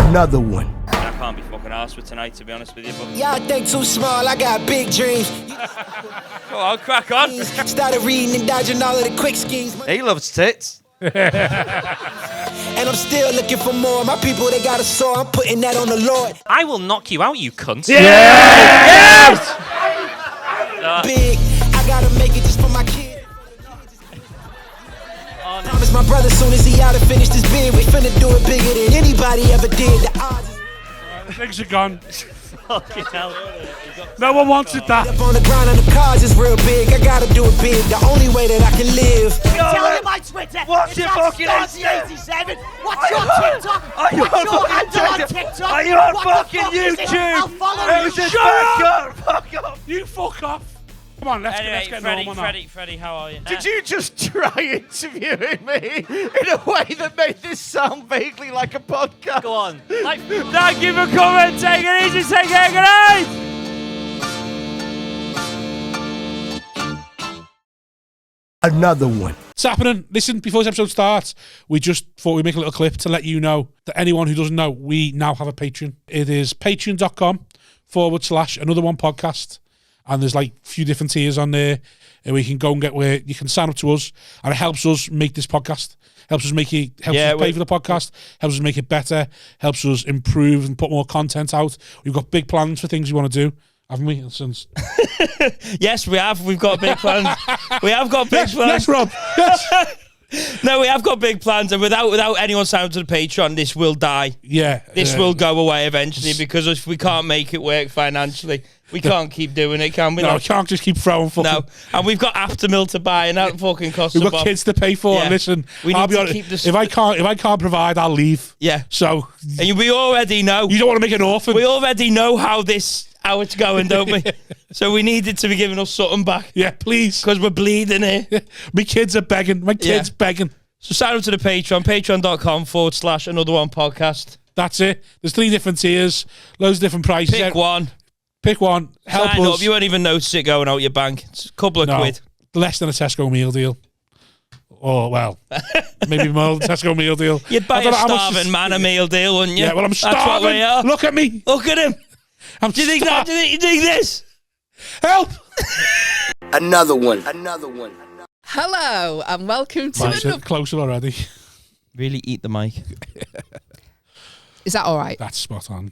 Another one. I can't be fucking arsed with tonight, to be honest with you. But Y'all think too small, I got big dreams. go on, crack on. Started reading and dodging all of the quick schemes. He loves tits. And I'm still looking for more. My people, they got a sore. I'm putting that on the Lord. I will knock you out, you cunt. Yes! Big, I gotta make it just for my kid. Promise my brother soon as he out and finished his bid, we finna do it bigger than anybody ever did. The odds The things are gone. Fucking hell. No one wanted that. up on the ground and the cars is real big. I gotta do it big. The only way that I can live. Tell me my Twitter. What's it's your fucking '87. What's your TikTok? Are you What's on your fucking handle on TikTok? TikTok? Are you on What the fucking fuck is it? YouTube? I'll follow you. Shut up! Fuck off! You fuck off. Come on, let's Anyway, get normal now. Freddie, how are you? Did you just try interviewing me in a way that made this sound vaguely like a podcast? Go on. Thank you for coming. Take it easy. Take care. Good night. Another one. It's happening. Listen, before this episode starts, we just thought we'd make a little clip to let you know that anyone who doesn't know, we now have a Patreon. It is patreon.com/another one podcast. And there's like a few different tiers on there. And we can go and get where you can sign up to us. And it helps us make this podcast. Helps us make it, helps us pay for the podcast. Helps us make it better. Helps us improve and put more content out. We've got big plans for things we want to do. Haven't we? Since Yes, we have. We've got big plans. We have got big plans. yes, Rob. Yes. No, we have got big plans, and without anyone signing to the Patreon, this will die. Yeah. This will go away eventually because if we can't make it work financially, we can't keep doing it, can we? No, we can't just keep throwing fucking... No, and we've got Aftermill to buy, and that fucking costs We've a got bomb. kids to pay for. Yeah. Listen, We I'll need be to honest. keep this- If I can't provide, I'll leave. Yeah. So And we already know. you don't want to make an orphan. We already know how it's going, don't we? So we needed to be giving us something back Yeah, please. because we're bleeding here. My kids are begging. My kids begging. So sign up to the Patreon, patreon.com/another one podcast. That's it. There's 3 different tiers, loads of different prices. Pick one. Pick one. Help Sign us. up. You won't even notice it going out your bank. It's a couple of quid. Less than a Tesco meal deal. Oh, well, maybe more than a Tesco meal deal. You'd I buy don't a know how much starving man a meal deal, wouldn't you? Yeah, well, I'm starving. That's what we are. Look at me. Look at him. Do you think that? Do you think this? Help. Another one. Another one. Hello and welcome to Right, another... closer already. Really eat the mic. Is that all right? That's spot on.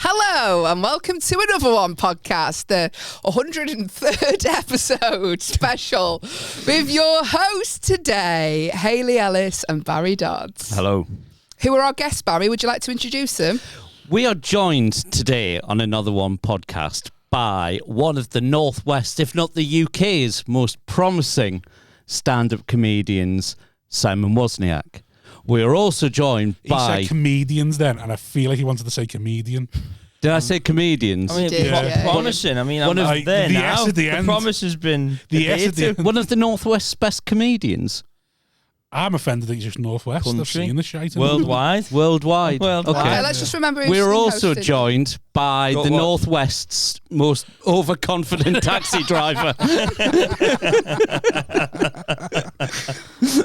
Hello and welcome to another one podcast, the 103rd episode special with your hosts today, Hayley Ellis and Barry Dodds. Hello. Who are our guests, Barry? Would you like to introduce them? We are joined today on Another One podcast by one of the Northwest, if not the UK's most promising stand-up comedians, Simon Wozniak. We are also joined He by... said comedians then, and I feel like he wanted to say comedian. Did I say comedians? I mean, did, yeah. promising. I mean, One I'm of- Like, there the now. S at the The end. promise has been The S at the debated. end. One of the Northwest's best comedians. I'm offended that he's just Northwest. I've Country. seen the shite. Worldwide. Worldwide. Worldwide. Okay. Okay, let's just remember who's We're been also hosted. joined by Got the what? Northwest's most overconfident taxi driver.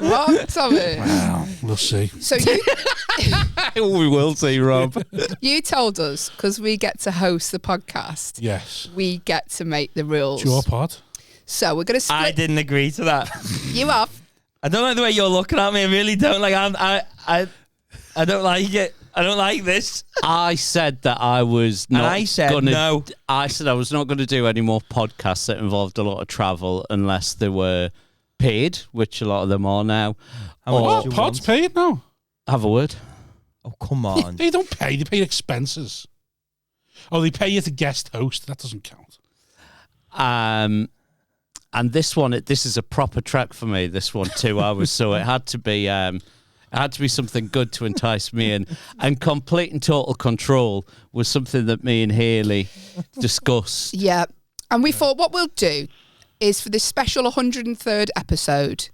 What, Tommy? Wow, we'll see. So We will see, Rob. you told us, because we get to host the podcast, Yes. we get to make the rules. It's your pod. So we're going to split... I didn't agree to that. You have. I don't like the way you're looking at me. I really don't. Like, I don't like it. I don't like this. I said that I was not I said gonna, no. I said I was not going to do any more podcasts that involved a lot of travel unless they were paid, which a lot of them are now. How much Or do you Pod's want? paid now. have a word. Oh, come on. They don't pay. They pay expenses. Oh, they pay you to guest host. That doesn't count. And this one, this is a proper track for me. This one 2 hours, so it had to be something good to entice me in. And complete and total control was something that me and Hayley discussed. Yeah. And we thought what we'll do is for this special 103rd episode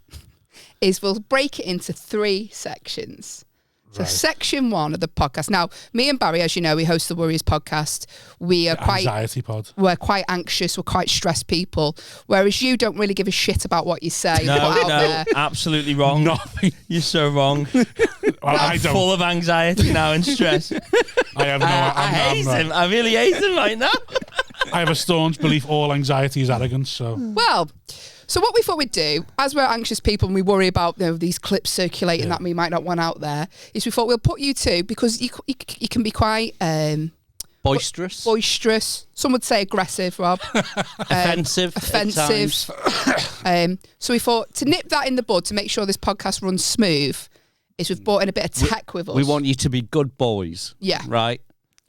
is we'll break it into 3 sections. So section 1 of the podcast. Now, me and Barry, as you know, we host the Warriors podcast. We are Anxiety pod. we're quite anxious, we're quite stressed people. Whereas you don't really give a shit about what you say. No, put out no, there. absolutely wrong. Nothing. You're so wrong. Well, I I'm don't. full of anxiety now and stress. I have no. I hate him. I really hate him right now. I have a staunch belief all anxiety is arrogance. So Well, so what we thought we'd do, as we're anxious people and we worry about these clips circulating that we might not want out there, is we thought we'll put you two, because you can be quite Boisterous. Some would say aggressive, Rob. Offensive. Offensive. So we thought to nip that in the bud to make sure this podcast runs smooth, is we've brought in a bit of tech with us. We want you to be good boys. Yeah. Right?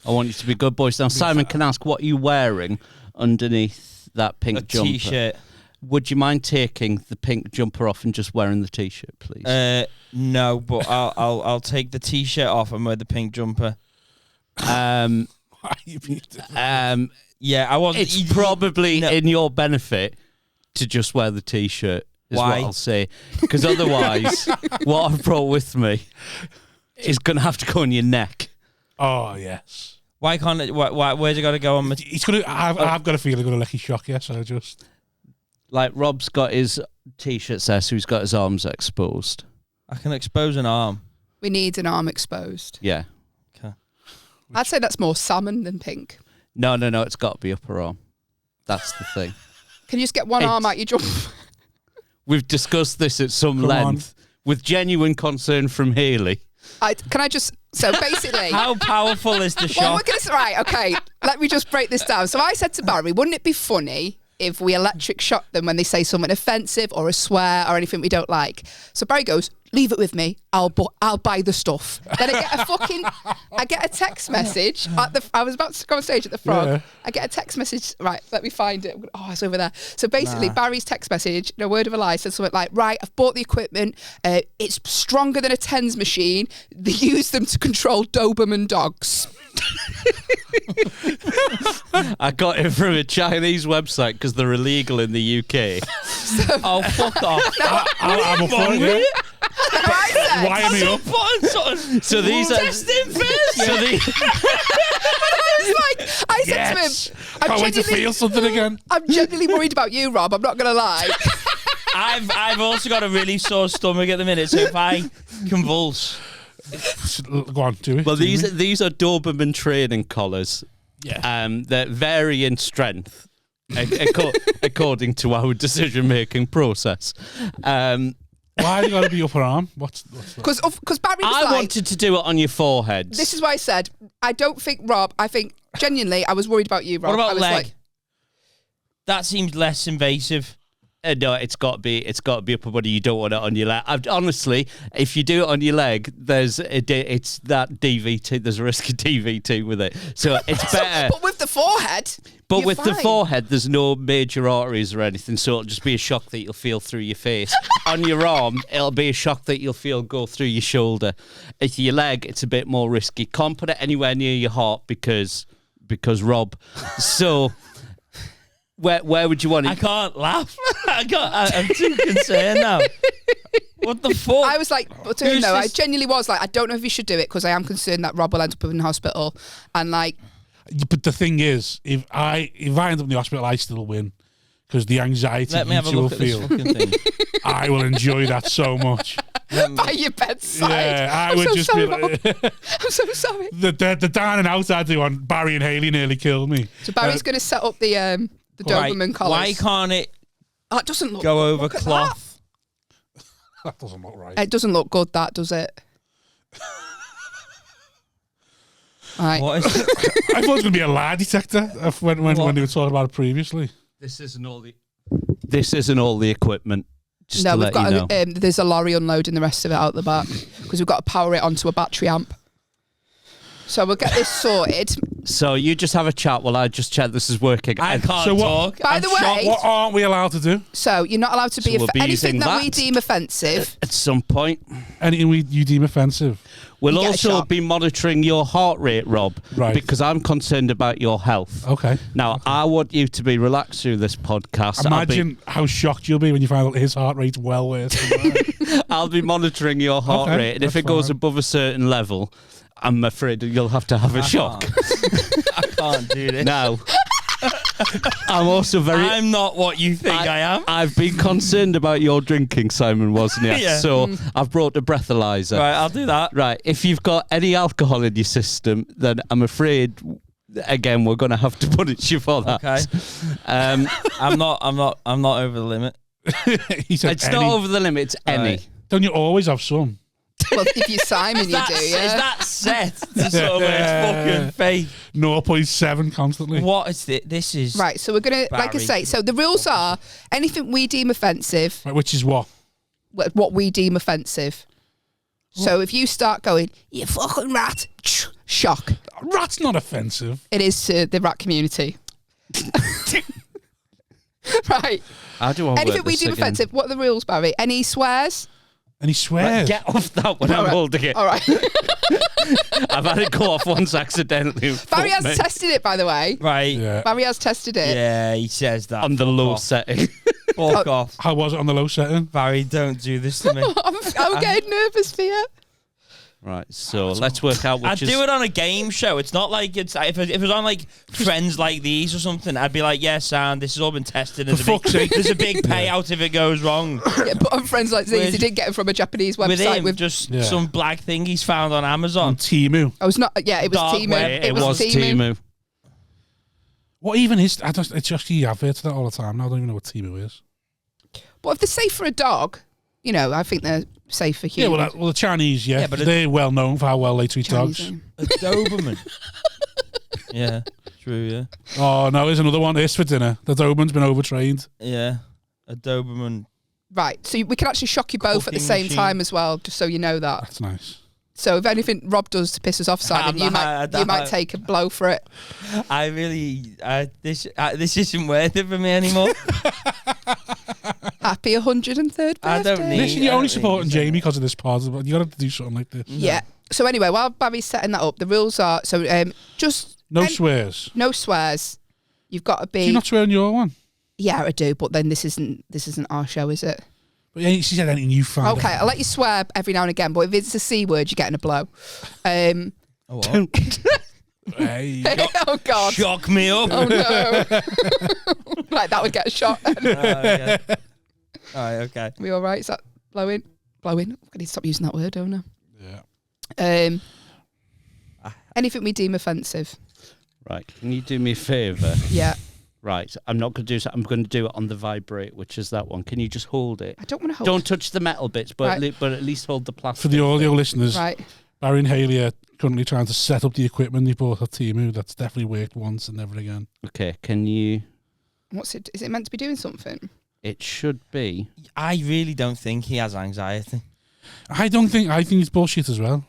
I want you to be good boys. Now, Simon can ask, what are you wearing underneath that pink jumper? T-shirt. Would you mind taking the pink jumper off and just wearing the T-shirt, please? No, but I'll take the T-shirt off and wear the pink jumper. Yeah, I wasn't. It's probably in your benefit to just wear the T-shirt. Is Why? what I'll say. Because otherwise, what I've brought with me is going to have to go on your neck. oh yes, Why can't it? Where's it got to go on? he's gonna. I've got a feeling gonna licky shock you. So just Like Rob's got his T-shirt there, so he's got his arms exposed. I can expose an arm. We need an arm exposed. Yeah. I'd say that's more salmon than pink. No, it's got to be upper arm. That's the thing. Can you just get one arm out your jumper? We've discussed this at some length with genuine concern from Haley. So basically, How powerful is the shock? right, okay, let me just break this down. So I said to Barry, wouldn't it be funny if we electric shock them when they say something offensive or a swear or anything we don't like? So Barry goes, leave it with me, I'll buy the stuff. Then I get a text message I was about to go on stage at the Frog. Yeah. I get a text message, right, let me find it. Oh, it's over there. So basically Barry's text message, no word of a lie, said something like, right, I've bought the equipment, it's stronger than a TENS machine, they use them to control Doberman dogs. I got it from a Chinese website because they're illegal in the UK. Oh, fuck off. I'm up for it. I Why am I up? So these are Testing first. so I said to him, Can't wait to feel something again. I'm genuinely worried about you, Rob, I'm not going to lie. I've also got a really sore stomach at the minute, so if I convulse, Go on, do it. well, do these it. are Doberman training collars. Yeah. That vary in strength according to our decision-making process. Why you got to be upper arm? What's that? Because Barry was I like, wanted to do it on your foreheads. this is why I said, I don't think Rob, I think genuinely I was worried about you, Rob. what I about was leg? like, That seems less invasive. No, it's got to be upper body. You don't want it on your leg. Honestly, if you do it on your leg, it's that DVT. There's a risk of DVT with it, so it's better. but with the forehead, But you're with the fine. forehead, there's no major arteries or anything, so it'll just be a shock that you'll feel through your face. On your arm, it'll be a shock that you'll feel go through your shoulder. If your leg, it's a bit more risky. Can't put it anywhere near your heart because Rob. So. Where would you want it? I can't laugh. I'm too concerned now. What the fuck? I was like, but to him Who's though, I this? genuinely was like, I don't know if you should do it because I am concerned that Rob will end up in hospital. And like, But the thing is, if I end up in the hospital, I still win because the anxiety Let me you have a two will look at this feel. fucking thing. I will enjoy that so much. by your bedside. Yeah, I I'm would so just sorry, be Rob. like, I'm so sorry. the down and out I do on Barry and Haley nearly killed me. So Barry's going to set up the Doberman collars. Why can't it Oh, it doesn't look go good. over Look at cloth? That doesn't look right. that. It doesn't look good, that, does it? Right. What is it? I thought it was going to be a lie detector when they were talking about it previously. This isn't all the equipment. Just No, to we've let got you know. there's a lorry unloading the rest of it out the back because we've got to power it onto a battery amp. So we'll get this sorted. So you just have a chat while I just check this is working. I can't So what- talk. By I'm the way- shocked. What aren't we allowed to do? So you're not allowed to be So we'll be anything using that we that. deem offensive. At some point, Anything you deem offensive? we'll You get a also shock. be monitoring your heart rate, Rob, Right. because I'm concerned about your health. Okay. Now, I want you to be relaxed through this podcast. Imagine how shocked you'll be when you find out his heart rate's well worse than mine. I'll be monitoring your heart Okay, rate, and if that's it goes fine. above a certain level, I'm afraid you'll have to have a shock. I can't do this. Now, I'm also very. I'm not what you think I am. I've been concerned about your drinking, Simon Wozniak. Yeah. So I've brought a breathalyzer. Right, I'll do that. Right. If you've got any alcohol in your system, then I'm afraid, again, we're going to have to punish you for that. Okay. I'm not over the limit. He said It's any. not over the limit. It's any. Right. Don't you always have some? Well, if you're Simon, you do, Is yeah. that set to sort of fucking fake? 0.7 constantly. What is it? This is Right, so we're going to, like I Barry. say, so the rules are anything we deem offensive, Right, which is what? what we deem offensive. So if you start going, you fucking rat, shock. Rat's not offensive. It is to the rat community. Right. How do I Anything work we this deem again? offensive. What are the rules, Barry? Any swears? And he swears. Get off that when I'm All right. holding it. All right. I've had it go off once accidentally. Barry has Fuck me. tested it, by the way. right. Yeah. Barry has tested it. Yeah, he says that On the Fuck low off. setting. Fuck off, How was it on the low setting? Barry. Don't do this to me. I'm getting nervous for you. Right, so let's work out I'd which is... do it on a game show. It's not like it's if it was on like Friends Like These or something. I'd be like, yeah, Sam, this has all been tested. There's, For fuck's sake. there's a big payout if it goes wrong. Yeah, but on Friends Like These, he didn't get it from a Japanese With website. him, With just Yeah. some black thing he's found on On Amazon. Timu. I was not. Yeah, it was Dark Timu. web. It was Timu. What even is... it's just the adverts that all the time now. I don't even know what Timu is. But if they're safe for a dog, you know, I think they're safe for Yeah, humans. well, the Chinese, yeah. Yeah, but they're well known for how well they treat Chinese, dogs. A Doberman. Yeah, true. Yeah, Oh, no, here's another one. This for dinner. The Doberman's been overtrained. yeah, a Doberman. Right, so we can actually shock you both at the Cooking same machine. time as well, just so you know that. That's nice. So if anything Rob does to piss us off, Simon, you might take a blow for it. I really, this isn't worth it for me anymore. Happy 103rd birthday. I don't need- Listen, you're I only don't supporting think Jamie because of this pod, but you got to do something like this. Yeah. So anyway, while Barry's setting that up, the rules are just No swears. no swears. You've got to Do you be. not swear on your one? Yeah, I do. But then this isn't our show, is it? But yeah, she said anything you found. Okay, I'll let you swear every now and again. But if it's a C word, you're getting a blow. Oh, what? Hey. Oh God. Shock me up. Oh no. Right, that would get a shot. Okay. All right, okay. We all right? Is that blowing? Blowing. I need to stop using that word, don't I? Yeah. Anything we deem offensive. Right, can you do me a favour? Yeah. Right, I'm not going to do so. I'm going to do it on the vibrate, which is that one. Can you just hold it? I don't want to hold. Don't touch the metal bits, but Right. but at least hold the plastic. For the audio listeners, Right. Barry and Haley are currently trying to set up the equipment they bought at Timu. That's definitely worked once and never again. Okay, can you... What's it? Is it meant to be doing something? It should be. I really don't think he has anxiety. I think it's bullshit as well.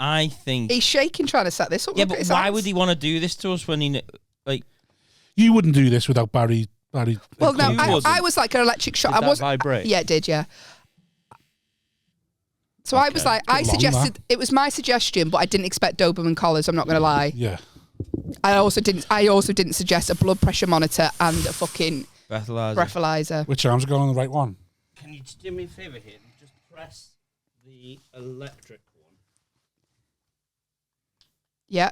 I think. He's shaking trying to set this up. Yeah, Look at but his why hands. would he want to do this to us when he like? You wouldn't do this without Barry. Well, no, Who I wasn't? was like an electric shock. Did I that was. vibrate? Yeah, it did. Yeah. So I was Okay. like, I Bit long, suggested that. it was my suggestion, but I didn't expect Doberman collars. I'm not going to lie. Yeah. I also didn't suggest a blood pressure monitor and a fucking Breathalyzer. breathalyzer. Which arm's going on the right one? Can you just do me a favour here? Just press the electric one. Yeah.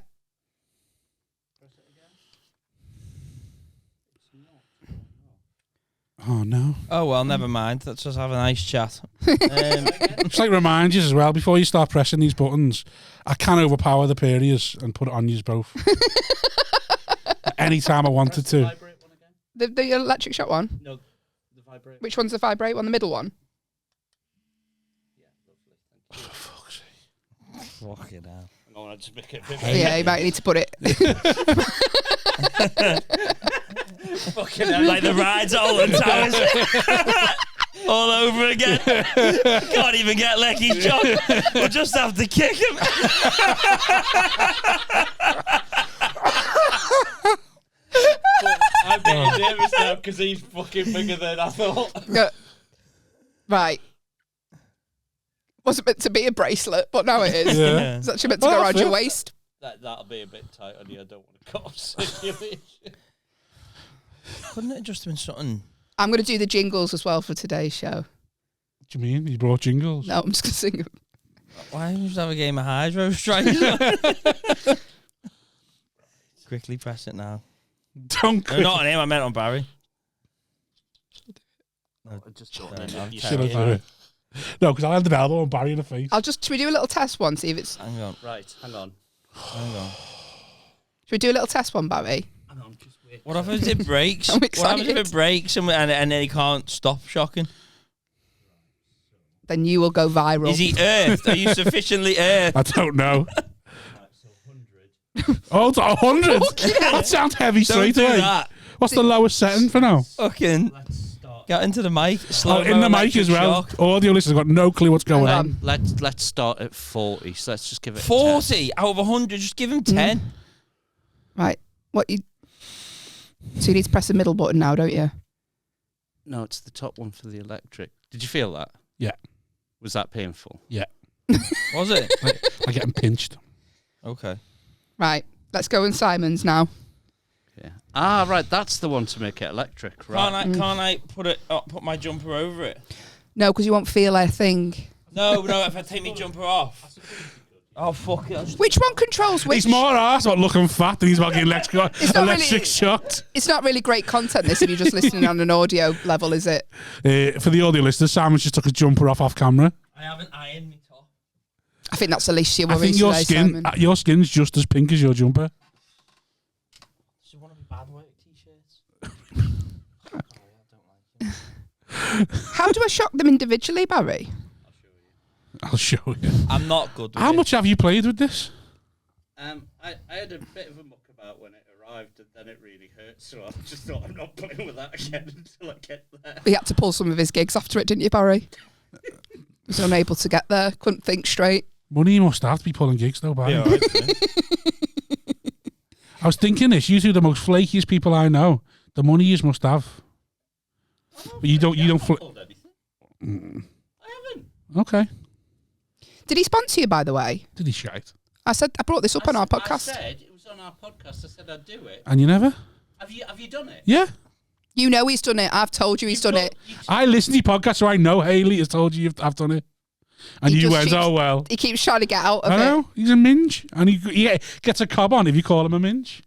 Oh, no. Oh well, never mind. Let's just have a nice chat. Just like remind you as well, before you start pressing these buttons, I can overpower the periods and put it on you both. Anytime I wanted to. Vibrate one again? The electric shock one. No, the vibrate. Which one's the vibrate one? The middle one. Fucking hell. I want to just make it a bit Yeah, you might need to put it. Fucking hell. Like the rides at Alton Towers. All over again. Can't even get Lecky's job. We'll just have to kick him. I'm getting nervous now because he's fucking bigger than I thought. Right. Wasn't meant to be a bracelet, but now it is. Yeah. It's actually meant to Oh, go I around your feel- waist. That'll be a bit tight on you. I don't want to cut off circulation. Couldn't it just have been something? I'm going to do the jingles as well for today's show. What do you mean? You brought jingles? No, I'm just going to sing them. Why don't we just have a game of hydro strikes? Quickly press it now. Don't No, not on him. I meant on Barry. You should have done it. No, because I'll have the elbow and Barry in the face. Should we do a little test one, see if it's... Hang on. Right, hang on. Should we do a little test one, Barry? Hang on, just wait. What happens if it breaks? I'm What happens if excited. it breaks and then he can't stop shocking? Then you will go viral. Is he earthed? Are you sufficiently earthed? I don't know. Oh, it's 100. That sounds heavy Don't straight do away. that. What's the lowest setting for now? Fucking get into the mic. Oh, in the mic as well. Shock. Audio listeners got no clue what's going on. Let's start at 40. So let's just give it 40 out of 100. Just give him 10. Right. So you need to press the middle button now, don't you? No, it's the top one for the electric. Did you feel that? Yeah. Was that painful? Yeah. Was it? I'm getting pinched. Okay. Right. Let's go in Simon's now. Yeah. Ah, right. That's the one to make it electric, right? Can't I put my jumper over it? No, because you won't feel a thing. No. If I take my jumper off. Oh fuck it! Which one controls which? He's more arse about looking fat than he's about getting electric shocked. It's not really great content, this, if you're just listening on an audio level, is it? For the audio listeners, Simon just took his jumper off camera. I haven't ironed my top. I think that's the least you I worry think today, your skin's just as pink as your jumper. So one of my bad work t-shirts. How do I shock them individually, Barry? I'll show you. I'm not good with How it. much have you played with this? I had a bit of a muck about when it arrived, and then it really hurt. So I just thought I'm not playing with that again until I get there. He had to pull some of his gigs after it, didn't you, Barry? He was unable to get there, couldn't think straight. Money you must have to be pulling gigs though, Barry. Yeah, all right, yeah. I was thinking this. You two are the most flakiest people I know. The money you must have. But you don't. I haven't. Okay. Did he sponsor you, by the way? Did he shite? I brought this up on our podcast. I said it was on our podcast. I said I'd do it. And you never? Have you done it? Yeah. You know he's done it. I've told you he's done it. I listen to your podcast, so I know Hayley has told you I've done it. And He you just went, keeps- oh well. He keeps trying to get out of I it. know. He's a minge. And he gets a cob on if you call him a minge.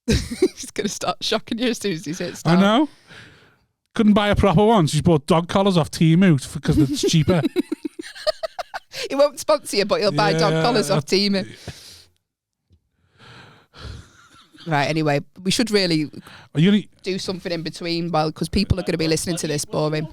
He's going to start shocking you as soon as he sits I down. know. Couldn't buy a proper one, so she's bought dog collars off Temu because it's cheaper. He won't sponsor you, but he'll buy dog Yeah, collars off Team. Right, anyway, we should really Are you gonna, do something in between, because people are going to be listening to this boring.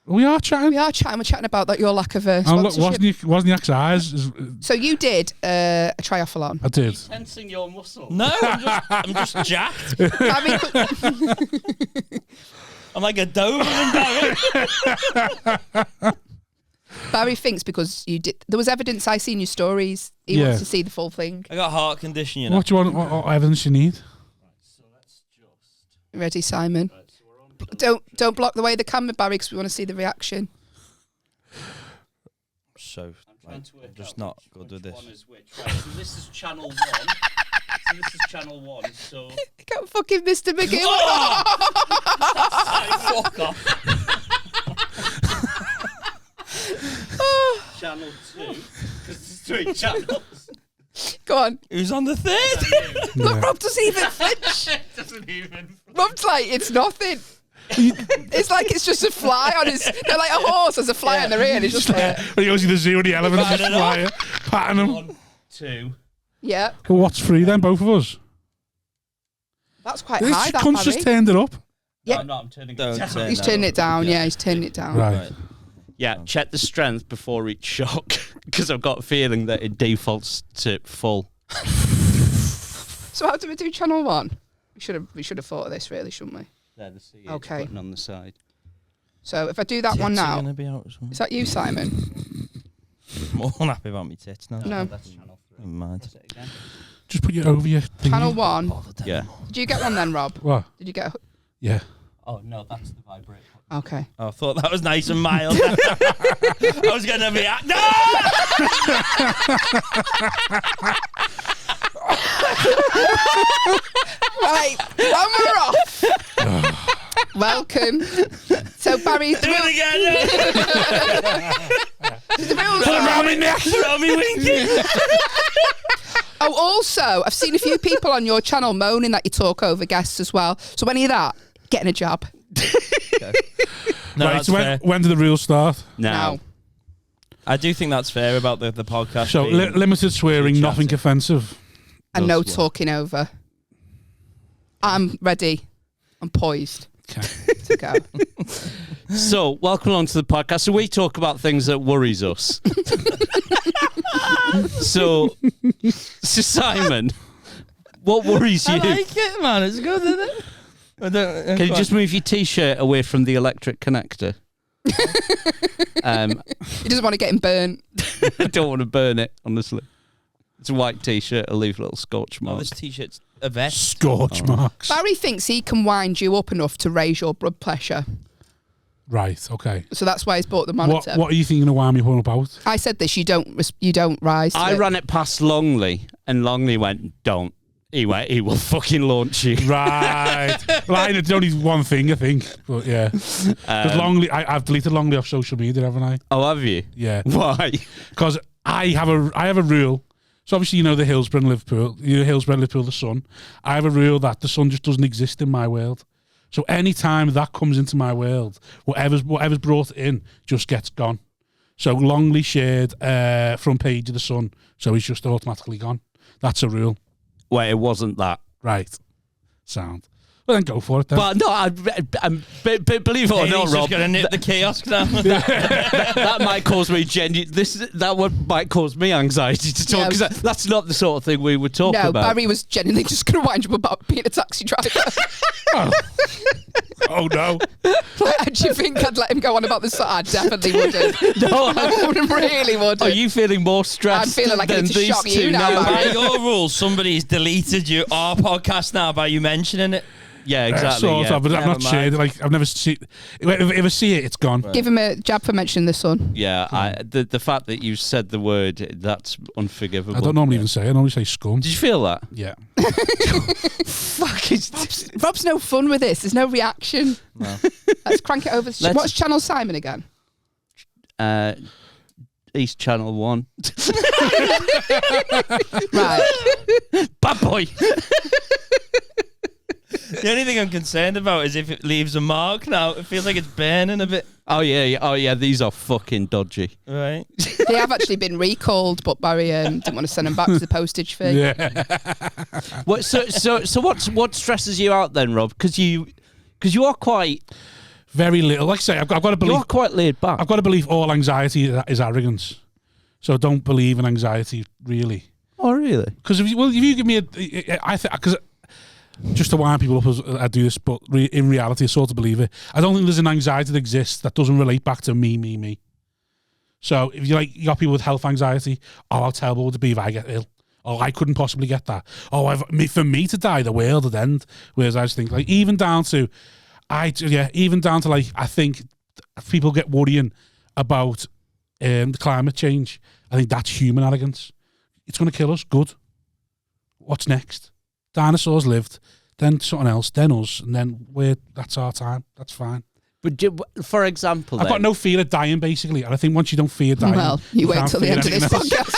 we are chatting. We are chatting. We're chatting about your lack of Oh, look, sponsorship. Wozniak's eyes. So you did a triathlon. I did. Tensing your muscle. No, I'm just jacked. I mean, I'm like a Doberman, Barry. Barry thinks because you did. There was evidence. I seen your stories. He Yeah. wants to see the full thing. I got heart condition, you know. What do you want? What evidence you need? Ready, Simon? Don't block the way of the camera, Barry, because we want to see the reaction. So, trying to work I'm just out not which good with this. one is which. Right, so this is channel 1. So this is channel 1. So I got fucking Mr. McGill. Fuck off. channel 2. Because there's 3 channels. Go on. Who's on the third? Look, Rob doesn't even flinch. Doesn't even. Rob's like, it's nothing. It's like it's just a fly on his. They're like a horse. There's a fly on their ear, and he's just like, When he goes to the zoo and the elephant is Patting flying, patting him. 1, 2. yeah. Well, what's free then, both of us? That's quite This high. That cunt's just Barry. turned it up. Yeah. No, I'm not. I'm turning Don't it down. turn He's that turning up. it down. Yeah, he's turning it down. Right. Yeah, check the strength before each shock because I've got a feeling that it defaults to full. So how do we do channel 1? We should have thought of this, really, shouldn't we? There, the CH Okay. button on the side. So if I do that one Tits are now, gonna be out as well. is that you, Simon? More happy about me tits now. No. That's channel 3. I'm mad. Press it again. Just put it over your thingy. Channel 1. Yeah. Did you get one then, Rob? What? Did you get? Yeah. Oh no, that's the vibrate button. Okay. Oh, I thought that was nice and mild. I was gonna be no! Right, one more off. Welcome. So Barry, Do it again. the rules Put it are, around my neck. Put on me winky. Oh, also, I've seen a few people on your channel moaning that you talk over guests as well. So when are you that? Getting a job. No, right, that's so fair. when do the rules start? Now. I do think that's fair about the podcast. So being limited swearing, chatty. nothing offensive. And no That's what- talking over. I'm ready. I'm poised Okay. to go. So, welcome along to the podcast. So, we talk about things that worries us. so, Simon, what worries you? I like it, man. It's good, isn't it? Can you just move your t-shirt away from the electric connector? He doesn't want to get him burnt. I don't want to burn it, honestly. It's a white t-shirt. I'll leave a little scorch Oh, mark. this t-shirt's a vest. Scorch marks. Barry thinks he can wind you up enough to raise your blood pressure. Right, okay. So that's why he's bought the monitor. What are you thinking of why me about? I said this, you don't rise to I it. ran it past Longley, and Longley went, "Don't." He went, "He will fucking launch you." Right. Well, it's only one thing, I think. But yeah. Because Longley, I've deleted Longley off social media, haven't I? Oh, have you? Yeah. Why? Because I have a rule. So obviously, you know the Hillsborough and Liverpool. You know Hillsborough and Liverpool, the sun. I have a rule that the sun just doesn't exist in my world. So any time that comes into my world, whatever's brought in just gets gone. So Longley shared front page of the Sun, so he's just automatically gone. That's a rule. Wait, it wasn't that. Right. Sound. Well, then go for it then. But no, believe it or not, He's Rob, just going to nip the kiosk now. that might cause me that would might cause me anxiety to talk, because that's not the sort of thing we would talk No, about. Barry was genuinely just going to wind you up about being a taxi driver. Oh no. Like, do you think I'd let him go on about this? I definitely wouldn't. No, I really wouldn't. are you feeling more stressed I'm feeling like I than need to these shock you two now, By Barry. your rules, somebody's deleted our podcast now by you mentioning it. Yeah, exactly. Sort yeah. of, but I've Never not shared it. Like, I've never seen. If I see it, it's gone. Give him a jab for mentioning the sun. Yeah, the fact that you said the word, that's unforgivable. I don't normally even say it. I normally say scum. Did you feel that? Yeah. Fuck, it's Rob's no fun with this. There's no reaction. No. Let's crank it over. Let's- What's Channel Simon again? East Channel 1. Right. Bad boy. The only thing I'm concerned about is if it leaves a mark now. It feels like it's burning a bit. Oh yeah, these are fucking dodgy. Right. They have actually been recalled, but Barry didn't want to send them back to the postage fee. Yeah. What, so what stresses you out then, Rob? Because you are quite Very little. Like I say, I've got to you believe. are quite laid back. I've got to believe all anxiety is arrogance. So don't believe in anxiety, really. Oh really? Because if you give me because just to wind people up as I do this, but in reality, I sort of believe it. I don't think there's an anxiety that exists that doesn't relate back to me. So if you got people with health anxiety, how terrible would it be if I get ill? Oh, I couldn't possibly get that. Oh, for me to die, the world would end. Whereas I just think, like, even down to I think people get worrying about the climate change. I think that's human arrogance. It's going to kill us. Good. What's next? Dinosaurs lived, then something else, then us, and then that's our time. That's fine. But for example, I've got no fear of dying, basically, and I think once you don't fear dying, Well, you wait can't till the fear end of this anything else.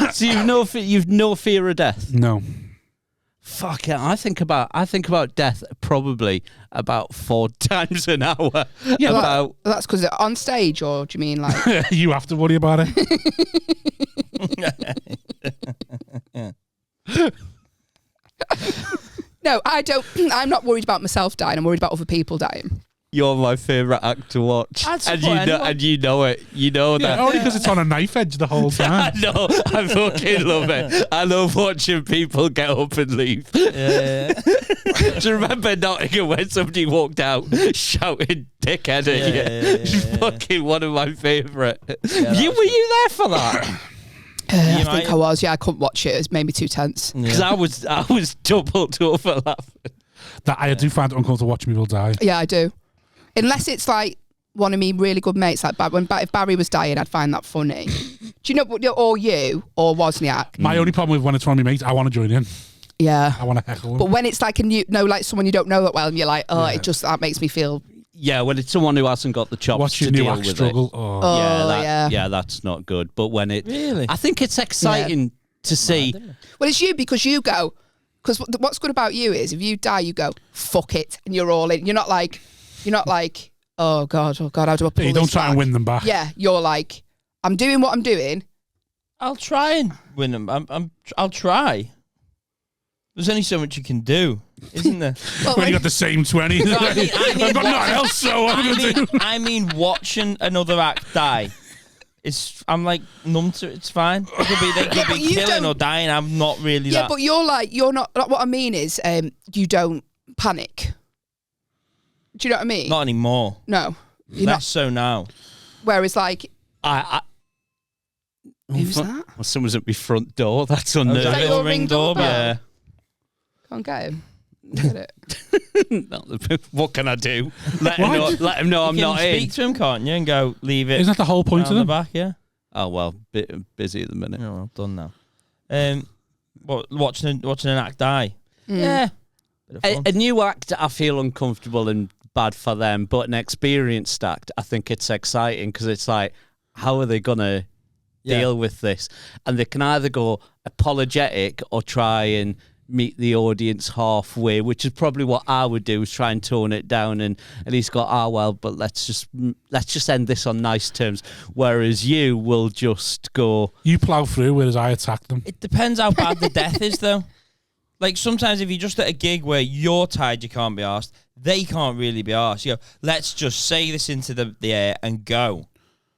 podcast. So you've no fear of death. No. Fuck it. I think about death probably about 4 times an hour. Yeah, about That's because on stage, or do you mean like? You have to worry about it. No, I don't. I'm not worried about myself dying. I'm worried about other people dying. you're my favourite act to watch. And you know it. You know that. Only because it's on a knife edge the whole I time. know. I fucking love it. I love watching people get up and leave. Yeah. Do you remember Nottingham when somebody walked out shouting dickhead at you? It's fucking one of my favourite. Were you there for that? I think I was. Yeah, I couldn't watch it. It made me too tense. Because I was doubled over laughing. That I do find it uncomfortable watching people die. Yeah, I do. Unless it's like one of me really good mates, like if Barry was dying, I'd find that funny. Do you know, or you, or Wozniak? My only problem with when it's one of my mates, I want to join in. Yeah. I want to heckle them. But when it's like like someone you don't know that well, and you're like, oh, that makes me feel Yeah, when it's someone who hasn't got the chops Watch to your new deal act with struggle. it. Oh. Yeah, that's not good. But when it, Really? I think it's exciting to see. Well, it's you because you go. Because what's good about you is if you die, you go fuck it, and you're all in. You're not like, oh god, how do I pull You don't this try back? and win them back. Yeah, you're like, I'm doing what I'm doing. I'll try and win them. I'll try. There's only so much you can do, isn't there? Well, When you got the same 20. I mean I've got nothing else, so what am I going to do? I mean, watching another act die. I'm like numb to it. It's fine. They could be you killing don't- or dying. I'm not really Yeah, that. but you're not. Like, what I mean is, you don't panic. Do you know what I mean? Not anymore. No, you're Less not. so now. Whereas, like, who's that? Well, someone's at my front door. That's Is that unnerving. your your ring ring doorbell? doorbell? Can't get him. Get it. What can I do? Let him know I'm You not can in. speak to him, can't you? And go, leave it. Isn't that the whole point of round the them? back, yeah. Oh well, bit busy at the minute. No, I'm done now. Watching an act die. Yeah. Bit of fun. A new act, I feel uncomfortable and bad for them, but an experienced act, I think it's exciting because it's like, how are they gonna deal with this? And they can either go apologetic or try and meet the audience halfway, which is probably what I would do, is try and tone it down and at least go, well, but let's just end this on nice terms. Whereas you will just go, You plough through, whereas I attack them. It depends how bad the death is, though. Like, sometimes if you're just at a gig where you're tired, you can't be arsed, they can't really be arsed. You go, let's just say this into the air and go.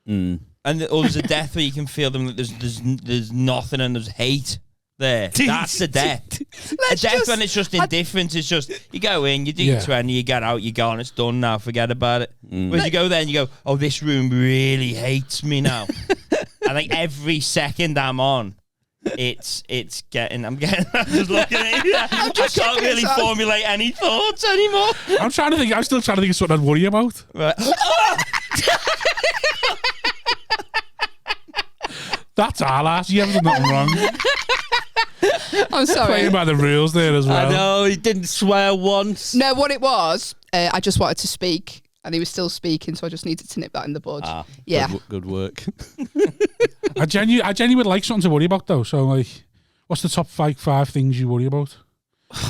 mm. And or there's a death where you can feel them, that there's nothing and there's hate there. That's the death. A death when it's just indifference. It's just, you go in, you do your 20, you get out, you're gone, it's done now, forget about it. Whereas you go there and you go, oh, this room really hates me now. And like every second I'm on, I'm just looking at you. I can't really formulate any thoughts anymore. I'm still trying to think of something I'd worry about. Right. That's our last. You haven't done nothing wrong. I'm sorry. Playing by the rules there as well. I know, he didn't swear once. No, what it was, I just wanted to speak, and he was still speaking, so I just needed to nip that in the bud. Yeah. Good work. I genuinely would like something to worry about though. So like, what's the top five things you worry about?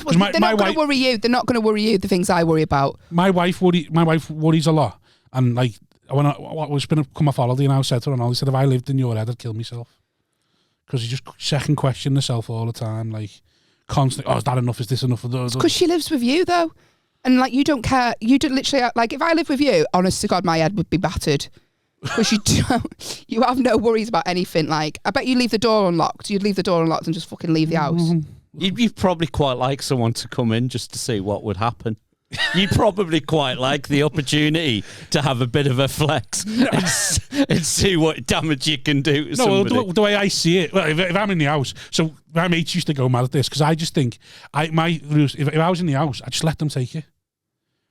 Well, they're not going to worry you. They're not going to worry you. The things I worry about. My wife worries a lot, and like when I was going to come off holiday, and I said to her, and I said, if I lived in your head, I'd kill myself. Because you just second question yourself all the time, like constantly. Oh, is that enough? Is this enough? Because she lives with you though, and like you don't care. You don't literally like. If I lived with you, honest to God, my head would be battered. Because you have no worries about anything. Like, I bet you leave the door unlocked. You'd leave the door unlocked and just fucking leave the house. You'd probably quite like someone to come in just to see what would happen. You'd probably quite like the opportunity to have a bit of a flex and see what damage you can do to somebody. No, the way I see it, well, if I'm in the house, so my mates used to go mad at this because I just think my rules. If I was in the house, I'd just let them take it.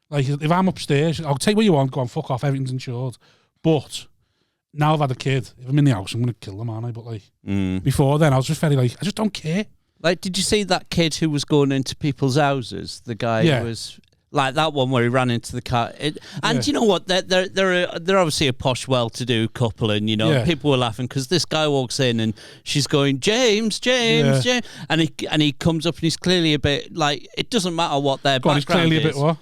Like if I'm upstairs, I'll take what you want, go on, fuck off, everything's insured. But now I've had a kid, if I'm in the house, I'm gonna kill them, aren't I? But like before then, I was just very like, I just don't care. Like, did you see that kid who was going into people's houses? The guy who was like that one where he ran into the car. And you know what? They're obviously a posh, well-to-do couple, and you know people were laughing because this guy walks in and she's going, James, and he comes up and he's clearly a bit like, it doesn't matter what their background He's clearly is. a bit what?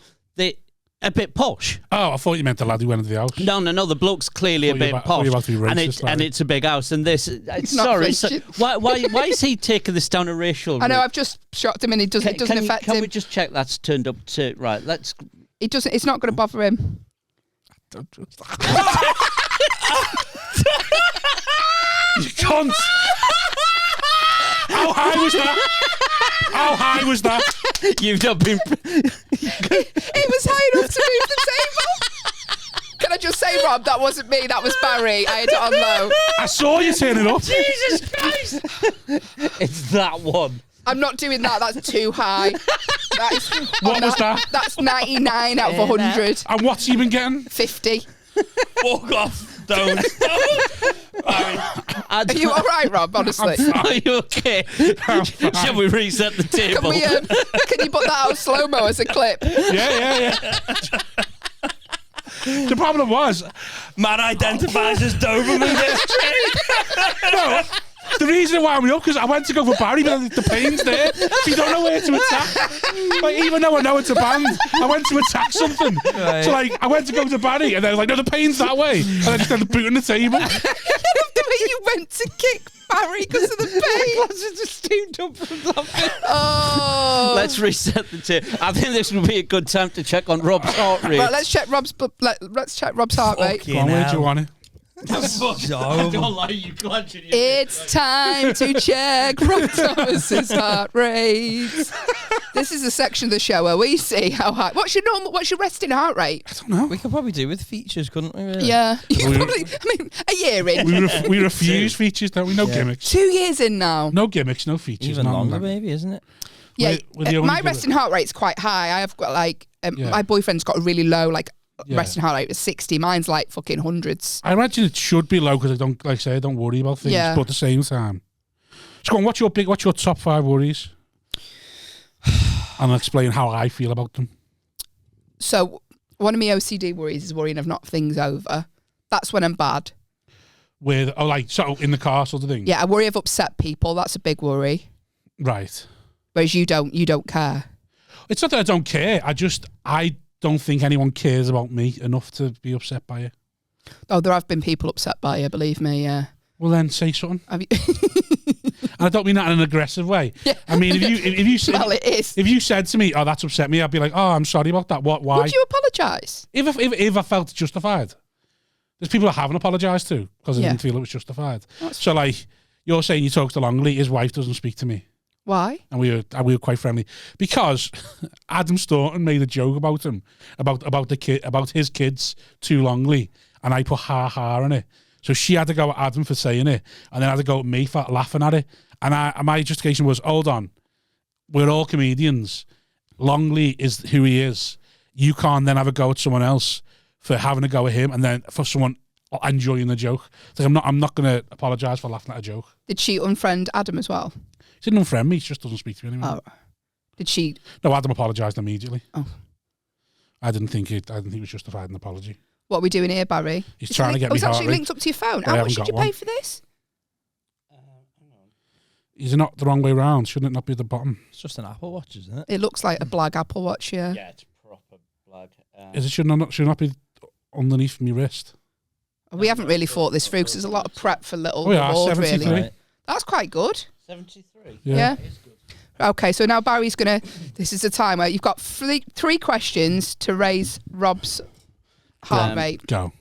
A bit posh. Oh, I thought you meant the lad who went into the house. No, the bloke's clearly a bit posh, and it's a big house. And this, sorry, why is he taking this down a racial route? I know, I've just shocked him, and it doesn't affect him. Can we just check that's turned up to right? Let's. It doesn't. It's not going to bother him. You cunt! How high was that? How high was that? You've not been. It was high enough to move the table. Can I just say, Rob, that wasn't me, that was Barry. I had it on low. I saw you turn it up. Jesus Christ! It's that one. I'm not doing that. That's too high. That is, What was that? That's 99 out of 100. And what's he been getting? 50. Fuck off. Don't. Are you all right, Rob? Honestly, Are you okay? Shall we reset the table? can you put that out slow mo as a clip? Yeah. The problem was, Man identifies as Doberman. no, the reason why I'm up because I went to go for Barry, but the pain's there, so you don't know where to attack. Like, even though I know it's a band, I went to attack something. Right. So like, I went to go to Barry, and then I was like, no, the pain's that way, and I just had the boot on the table. The way you went to kick Barry because of the pain. Glasses just steamed up from laughing. Oh. Let's reset the tape. I think this would be a good time to check on Rob's heart rate. Right, let's check Rob's heart rate. Go on, where do you want it? I don't like you clenching your It's time to check Rob Thomas's heart rate. This is a section of the show where we see how high. What's your resting heart rate? I don't know. We could probably do with features, couldn't we? Really? Yeah, you could probably. I mean, a year in. We refuse features, don't we? No gimmicks. 2 years in now. No gimmicks, no features. Even none of longer, that. maybe, isn't it? Yeah, We're the only my good resting heart rate's quite high. I have got like my boyfriend's got a really low resting heart rate of 60. Mine's like fucking hundreds. I imagine it should be low because I don't worry about things. Yeah. But at the same time, so go on, what's your top 5 worries? And I'll explain how I feel about them. So one of my OCD worries is worrying of knocked things over. That's when I'm bad. So in the car sort of thing. Yeah, I worry I've upset people. That's a big worry. Right. Whereas you don't care. It's not that I don't care. I don't think anyone cares about me enough to be upset by it. Oh, there have been people upset by you, believe me, yeah. Well, then say something. Have you? And I don't mean that in an aggressive way. Yeah. I mean, if you said, Well, it is. if you said to me, "Oh, that's upset me," I'd be like, "Oh, I'm sorry about that. What? Why?" Would you apologise? If I felt justified, there's people I haven't apologised to because I Yeah. didn't feel it was justified. So, like, you're saying you talk to Longley, his wife doesn't speak to me, Why? and we were quite friendly because Adam Staunton made a joke about him about his kids to Longley, and I put ha in it. So she had to go at Adam for saying it, and then had to go at me for laughing at it. And my justification was, hold on, we're all comedians. Longley is who he is. You can't then have a go at someone else for having a go at him, and then for someone enjoying the joke. It's like, I'm not going to apologise for laughing at a joke. Did she unfriend Adam as well? She didn't unfriend me. She just doesn't speak to me anymore. Oh. Did she? No, Adam apologised immediately. Oh. I didn't think it was justified in an apology. What are we doing here, Barry? He's trying to get me it's heart actually rate, linked up to your phone. but I How much haven't did you got pay one. for this? Is it not the wrong way round? Shouldn't it not be at the bottom? It's just an Apple Watch, isn't it? It looks like a Blag Apple Watch, yeah. Yeah, it's proper blag. Is it should not be underneath my wrist? We haven't really thought this through because there's a lot of prep for little Oh yeah, reward, 73. really. That's quite good. 73. Yeah. Okay, so now Barry's going to... This is the time where you've got three questions to raise Rob's heart rate. Go.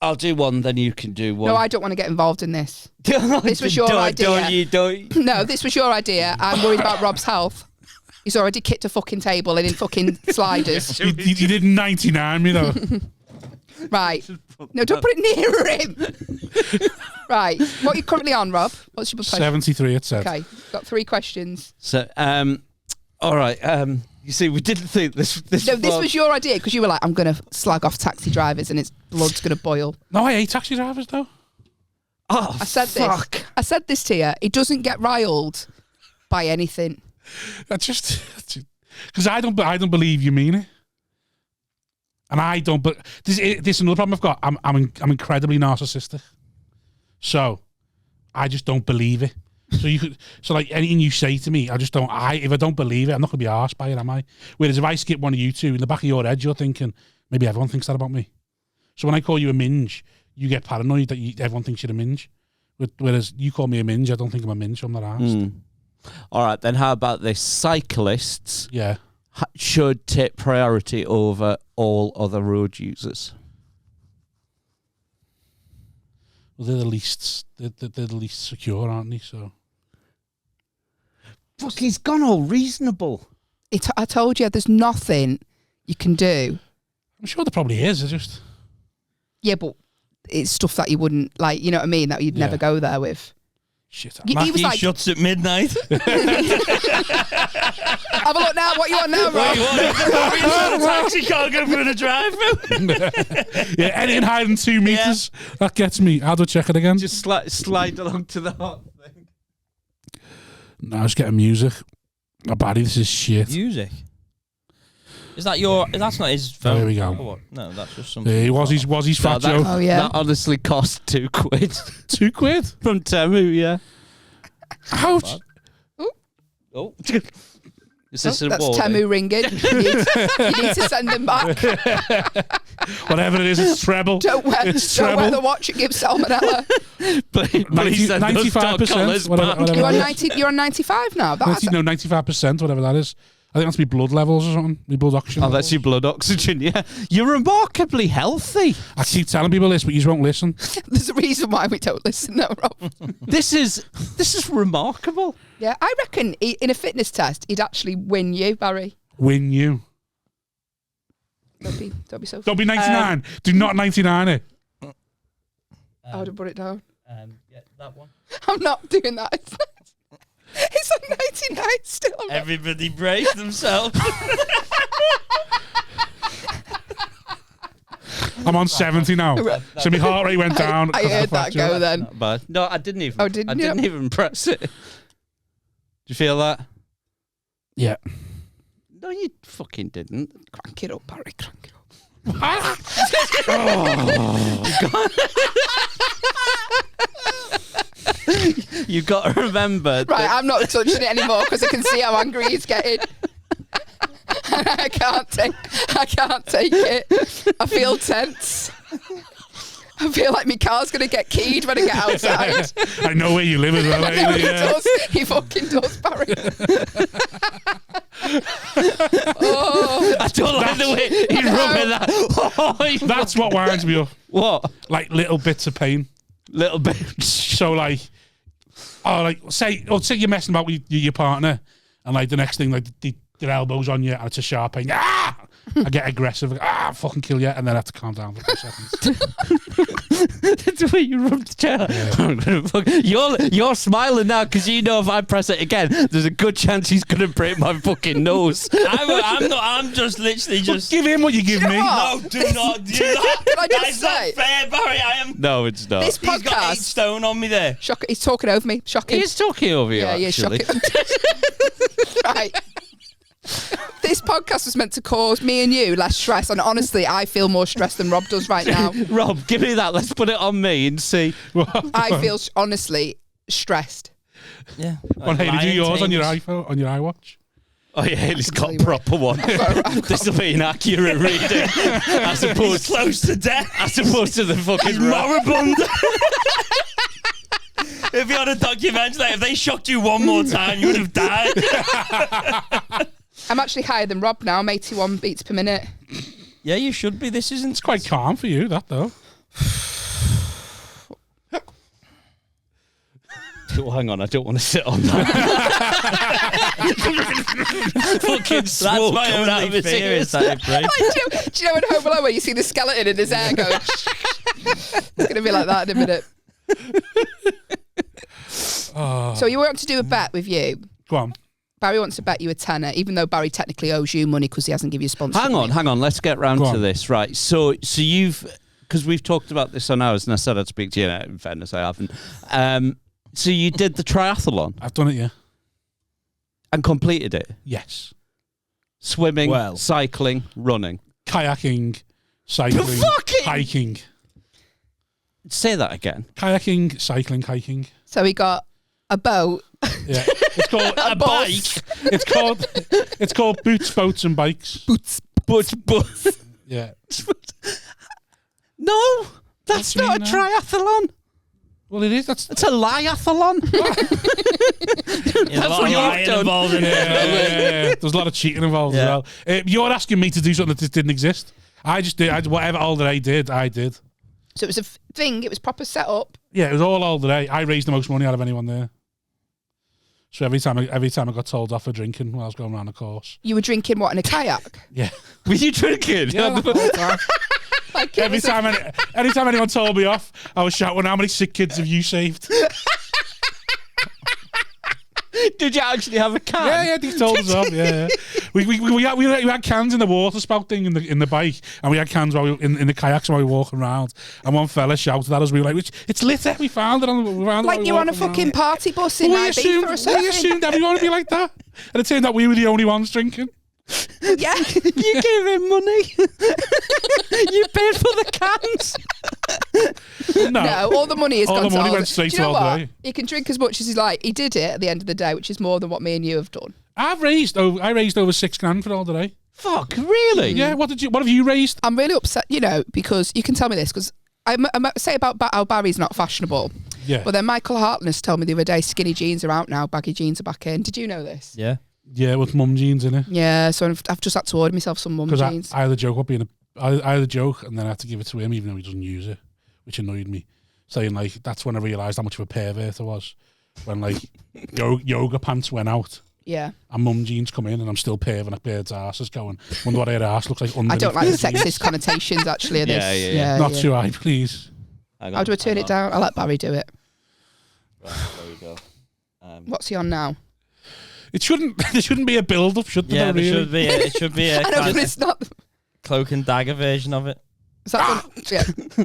I'll do one, then you can do one. No, I don't want to get involved in this. This was your idea. Don't. No, this was your idea. I'm worried about Rob's health. He's already kicked a fucking table and in fucking sliders. You did 99 me though. Right. No, don't put it nearer him. Right. What are you currently on, Rob? What's your proposal? 73 it said. Okay. Got 3 questions. So, all right. You see, we didn't think this. No, this was your idea because you were like, I'm going to slag off taxi drivers and its blood's going to boil. No, I hate taxi drivers though. Oh, I said fuck. this. I said this to you. He doesn't get riled by anything. That's just because I don't believe you mean it, and I don't. But this is another problem I've got. I'm incredibly narcissistic, so I just don't believe it. So like anything you say to me, I just don't. If I don't believe it, I'm not gonna be arsed by it, am I? Whereas if I skip one of you two, in the back of your head, you're thinking maybe everyone thinks that about me. So when I call you a minge, you get paranoid that everyone thinks you're a minge. Whereas you call me a minge, I don't think I'm a minge. So I'm not arsed. All right, then how about this? Cyclists should take priority over all other road users. Well, they're the least secure, aren't they? So Fuck, he's gone all reasonable. I told you, there's nothing you can do. I'm sure there probably is. It's just Yeah, but it's stuff that you wouldn't, like, you know what I mean, that you'd never go there with. shit. He was like, shuts at midnight. have a look now, what you want now, Rob? The taxi can't go through the drive-through. Yeah, anything higher than 2 meters, that gets me. How do I check it again? Just slide along to the hot thing. No, I was getting music. Oh, Barry, this is shit. Music. Is that your? That's not his phone. There we go. Or what? No, that's just something. He was his fat joke. Oh, yeah. That honestly cost £2. £2 From Temu, yeah. Ouch. Oh. Is this a That's warning? Temu ringing. You need to send them back. Whatever it is, it's treble. Don't wear the watch. It gives salmonella. Please send those dog 95%, collars whatever, back. whatever. You're on 95 now. That's 95%, whatever that is. I think that's my blood levels or something. My blood oxygen. Oh, that's your blood oxygen, yeah. You're remarkably healthy. I keep telling people this, but you won't listen. There's a reason why we don't listen, though, Rob. This is remarkable. Yeah, I reckon in a fitness test, he'd actually win you, Barry. Win you. Don't be so. Don't be 99. Do not 99 it. I would have put it down. Yeah, that one. I'm not doing that. It's on 99 still. Everybody brace themselves. I'm on 70 now. So my heart rate went down. I heard that go then. Not bad. No, I didn't even. Oh, didn't you? I didn't even press it. Do you feel that? Yeah. No, you fucking didn't. Crank it up, Barry. Crank it up. You got to remember. Right, I'm not touching it anymore because I can see how angry he's getting. I can't take it. I feel tense. I feel like my car's going to get keyed when I get outside. I know where you live as well. No, he does. He fucking does, Barry. I don't like the way he's rubbing that. Oh, That's what winds me up. What? Like little bits of pain. Little bit. So like, say you're messing about with your partner, and like the next thing, like their elbows on you, and it's a sharp pain. Ah! I get aggressive. Fucking kill you, and then I have to calm down for 2 seconds. That's the way you rub the chair. Yeah. You're smiling now because you know if I press it again, there's a good chance he's going to break my fucking nose. I'm not. I'm just literally just. Give him what you give me. No, do not do that. Can I just That's say? not fair, Barry. I am. No, it's not. This He's got 8 podcast. stone on me there. Shocking. He's talking over me. Shocking. He's talking over you, Yeah, he is actually. shocking. Right. This podcast was meant to cause me and you less stress, and honestly, I feel more stressed than Rob does right now. Rob, give me that. Let's put it on me and see. I feel honestly stressed. Yeah. Well, hey, did you do yours on your iPhone, on your iWatch? Oh yeah, Haley's got a proper one. This will be an accurate reading, as opposed Close to death. as opposed to the fucking Moribund. If you had a documentary, like, if they shocked you one more time, you would have died. I'm actually higher than Rob now. I'm 81 beats per minute. Yeah, you should be. This isn't It's quite calm for you, that though. Oh, hang on, I don't want to sit on that. Fucking smoke That's my coming out of only his fear ears. is that it breaks. Do you know in Home Alone where you see the skeleton in his hair going? It's going to be like that in a minute. So you want to do a bet with you? Go on. Barry wants to bet you a tenner, even though Barry technically owes you money because he hasn't given you a sponsor. Hang on. Let's get round Go to on. this. Right. So you've, because we've talked about this on ours, and I said I'd speak to you. In fairness, I haven't. So you did the triathlon I've done it, yeah. and completed it. Yes. Swimming, Well. cycling, running. Kayaking, cycling, Fucking- hiking. Say that again. Kayaking, cycling, hiking. So he got a boat. Yeah. It's called A bike. It's called boots, boats, and bikes. But Yeah. no, that's What do you not a mean, triathlon. Well, it is. That's It's a liathlon. There's a lot what of you've lying done. involved in it. yeah. There's a lot of cheating involved as Yeah. well. You're asking me to do something that just didn't exist. I just did. Whatever All Day did, I did. So it was a thing. It was proper set up. Yeah, it was all All Day. I raised the most money out of anyone there. So every time I got told off for drinking while I was going around the course. You were drinking what in a kayak? Yeah. Were you drinking? Yeah, the whole time. Like it was a- Anytime anyone told me off, I was shouting, "How many sick kids have you saved?" Did you actually have a can? Yeah, he told us off. Yeah, we had cans in the water spout thing in the bike, and we had cans while we, in the kayaks while we were walking around. And one fella shouted at us. We were like, "It's lit! We found it! like you're on a fucking party bus in We Ibiza or assumed something. everyone would be like that, and it turned out we were the only ones drinking. Yeah. You gave him money. You paid for the cans. No, all the money is All gone the money to went straight Do you know to what? Aldi. He can drink as much as he's like. He did it at the end of the day, which is more than what me and you have done. I raised over £6,000 for all today. Fuck, really? Yeah, what have you raised? I'm really upset, because you can tell me this, because I might say about how Barry's not fashionable. Yeah. But then Michael Hartness told me the other day skinny jeans are out now, baggy jeans are back in. Did you know this? Yeah. Yeah, with mum jeans in it. Yeah, so I've just had to order myself some mum Because jeans. I had a joke about I had a joke and then I had to give it to him even though he doesn't use it, which annoyed me. Saying like, that's when I realised how much of a pervert I was. When like yoga pants went out. Yeah. And mum jeans come in and I'm still perving at birds' asses going, wonder what her ass looks like under I don't like the jeans. sexist connotations actually of this. Yeah. Not too high, please. How do I turn it down? I'll let Barry do it. Right, there you go. What's he on now? There shouldn't be a build up, should there? Yeah, Really? it should be a I know, kind but of it's not. cloak and dagger version of it. Is that one? Yeah.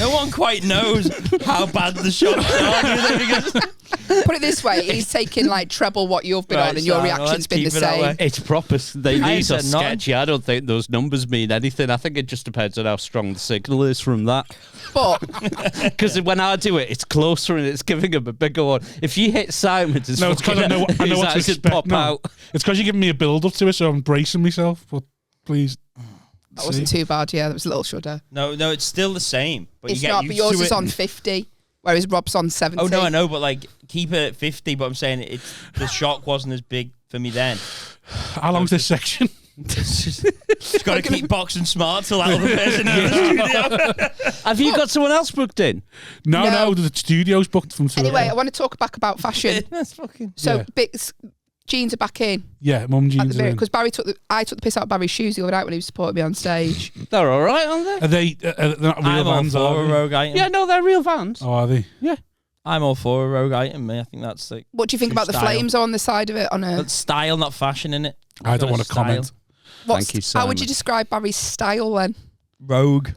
No one quite knows how bad the shots are. Put it this way, he's taken like treble what you've been Right, on and your so reaction's let's been the keep it that same. way. It's proper. These are said nothing. sketchy. I don't think those numbers mean anything. I think it just depends on how strong the signal is from that. But Because when I do it, it's closer and it's giving him a bigger one. If you hit Simon's, it's No, it's because I know what to his eyes would expect. pop No. out. It's because you're giving me a build up to it, so I'm bracing myself. But please. that wasn't too bad, yeah, that was a little shudder. No, it's still the same. But It's you get not, but yours used is to it. on 50, whereas Rob's on 70. Oh no, I know, but like keep it at 50. But I'm saying the shock wasn't as big for me then. How long's this section? Just got to keep boxing smart till that other person in the studio. Have you got someone else booked in? No, the studio's booked from Anyway, I want to talk back about fashion. That's fucking. So Yeah. jeans are back in Yeah, mum at jeans the are minute in. because I took the piss out of Barry's shoes the other night when he was supporting me on stage. They're all right, aren't they? Are they they're not real I'm all vans, for are a they? rogue item. Yeah, no, they're real vans. Oh, are they? I'm all for a rogue item. I think that's like What do you think True about the style. flames on the side of it? that's style, not fashion in it. I don't Got a want to comment. Thank you, How would Simon. you describe Barry's style then? Rogue.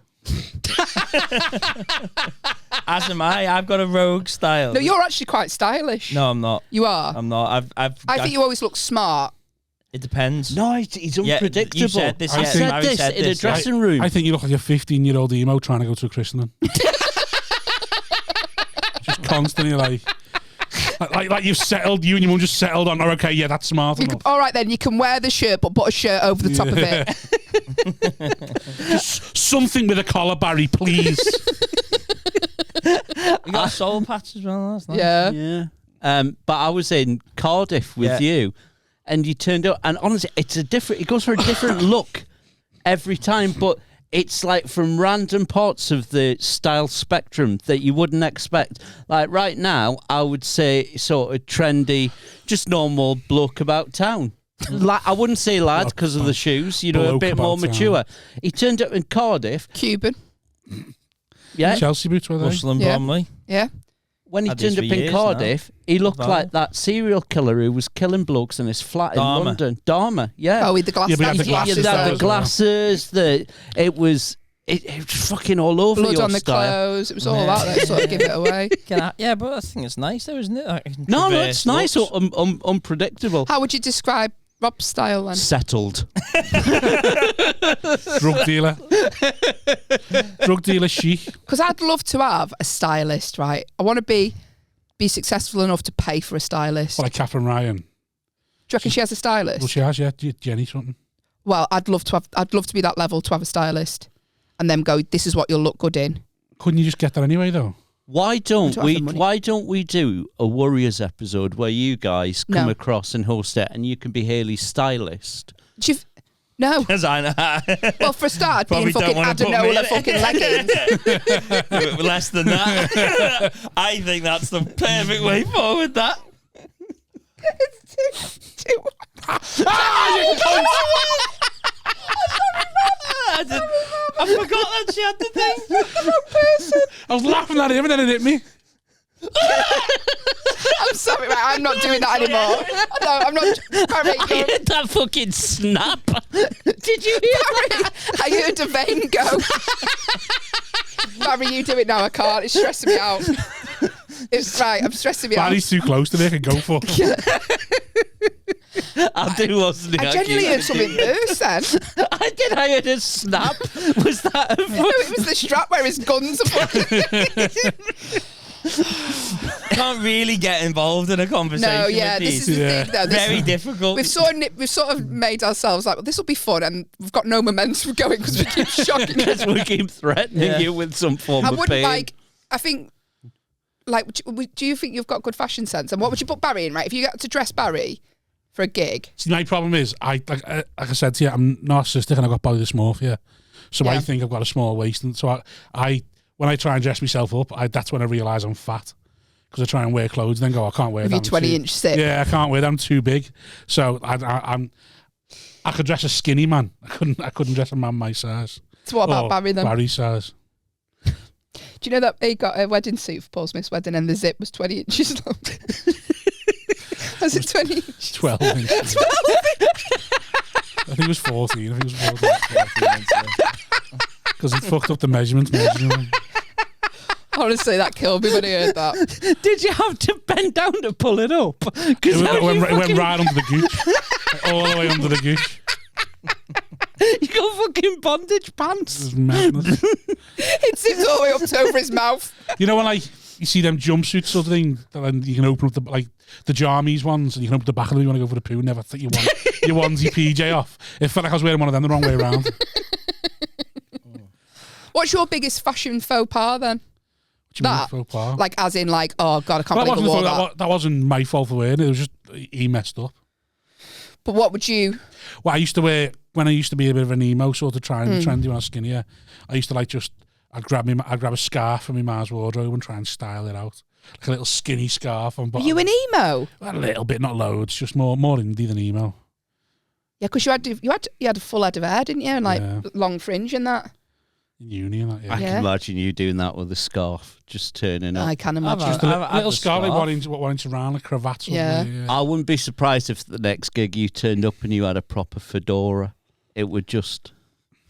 As am I. I've got a rogue style. No, you're actually quite stylish. No, I'm not. You are. I'm not. I think you always look smart. It depends. No, he's Yeah, unpredictable. you said this, I I think- said Barry this said in a this, dressing room. I think you look like a 15-year-old emo trying to go to a christening. Just constantly like you've settled, you and your mum just settled on, okay, yeah, that's smart enough. All right then, you can wear the shirt, but put a shirt over the top of it. Just something with a collar, Barry, please. You got a soul patch as well. That's nice. Yeah. Yeah. But I was in Cardiff with you, and you turned up, and honestly, it goes for a different look every time, but it's like from random parts of the style spectrum that you wouldn't expect. Like right now, I would say sort of trendy, just normal bloke about town. I wouldn't say lad because of the shoes, a Bloke bit more about town. mature. He turned up in Cardiff, Cuban. yeah. Chelsea boots, were they? Russell and Yeah. Bromley. Yeah. When he Had this turned up for in years Cardiff, he looked Dharma. like that serial killer who was killing blokes in his flat Dharma. in London. Dharma, yeah. Oh, with the glasses. Yeah, but he had the You glasses had though the as well. glasses. It was fucking all over Blood your on the style. clothes. It was all that sort of give it away. Yeah, but I think it's nice though, isn't it? Like, No, traverse it's nice. looks. Unpredictable. How would you describe Rob's style then? Settled. Drug dealer. Drug dealer chic. Because I'd love to have a stylist, right? I want to be successful enough to pay for a stylist. Like Catherine Ryan. Do you reckon she has a stylist? Well, she has, yeah. Jenny something. Well, I'd love to be that level to have a stylist, and then go, this is what you'll look good in. Couldn't you just get that anyway, though? Why don't have we? the money. Why don't we do a Warriors episode where you guys come No. across and host it, and you can be Haley's stylist? No. Because I know. Well, for a start, I'd be in Probably fucking don't wanna put me Adenola in it. fucking leggings. Less than that. I think that's the perfect way forward. That. I forgot that she had the thing. I was laughing at him and then it hit me. I'm sorry, right, I'm not doing that anymore. No, I'm not. Barry, I heard that fucking snap. Did you hear that? I heard a vein go. Barry, you do it now. I can't. It's stressing me out. It's right. I'm stressing me Barry's too close to make it go for. I'll do Wozniak. I genuinely heard something burst then. I heard a snap. Was that a No, it was the strap where his guns are fucking. Can't really get involved in a conversation. No, yeah, with this these. is the thing though. Very difficult. We've sort of made ourselves like, well, this will be fun, and we've got no momentum going because we keep shocking. Because we keep threatening you with some form I of wouldn't pain. I think, do you think you've got good fashion sense? And what would you put Barry in, right? If you got to dress Barry for a gig. See, my problem is, like I said to you, I'm narcissistic and I've got body dysmorphia. So Yeah. I think I've got a small waist. And so I when I try and dress myself up, that's when I realise I'm fat. Because I try and wear clothes and then go, I can't wear With that. your 20-inch zip. Yeah, I can't wear that. I'm too big. So I could dress a skinny man. I couldn't dress a man my size. So what about Barry then? Barry's size. Do you know that he got a wedding suit for Paul Smith's wedding and the zip was 20 inches long? Was it 20 inches? 12 inches. 12 I think it was 14. I think it was 14. Because it fucked up the measurements. Honestly, that killed me when I heard that. Did you have to bend down to pull it up? It went right under the gooch. All the way under the gooch. You got fucking bondage pants. It zipped all the way up to over his mouth. You know when like you see them jumpsuits sort of thing, and you can open up the Jarmies ones, and you can open the back of them. You want to go for the poo, never think you want your onesie PJ off. It felt like I was wearing one of them the wrong way around. What's your biggest fashion faux pas then? What do you mean, faux pas? Like as in like, oh God, I can't believe I wore that. That wasn't my fault for wearing it. It was just he messed up. But what would you? Well, I used to wear when I used to be a bit of an emo sort of trendy when I was skinnier. I used to like I'd grab a scarf from my ma's wardrobe and try and style it out, like a little skinny scarf on Were bottom. you an emo? A little bit, not loads, just more indie than emo. Yeah, because you had a full head of hair, didn't you? And like long fringe and that. In uni and that, yeah. I can imagine you doing that with a scarf, just turning up. I can imagine. Just a little scarf, like 1 inch around, like cravats. Yeah. I wouldn't be surprised if the next gig you turned up and you had a proper fedora. It would just...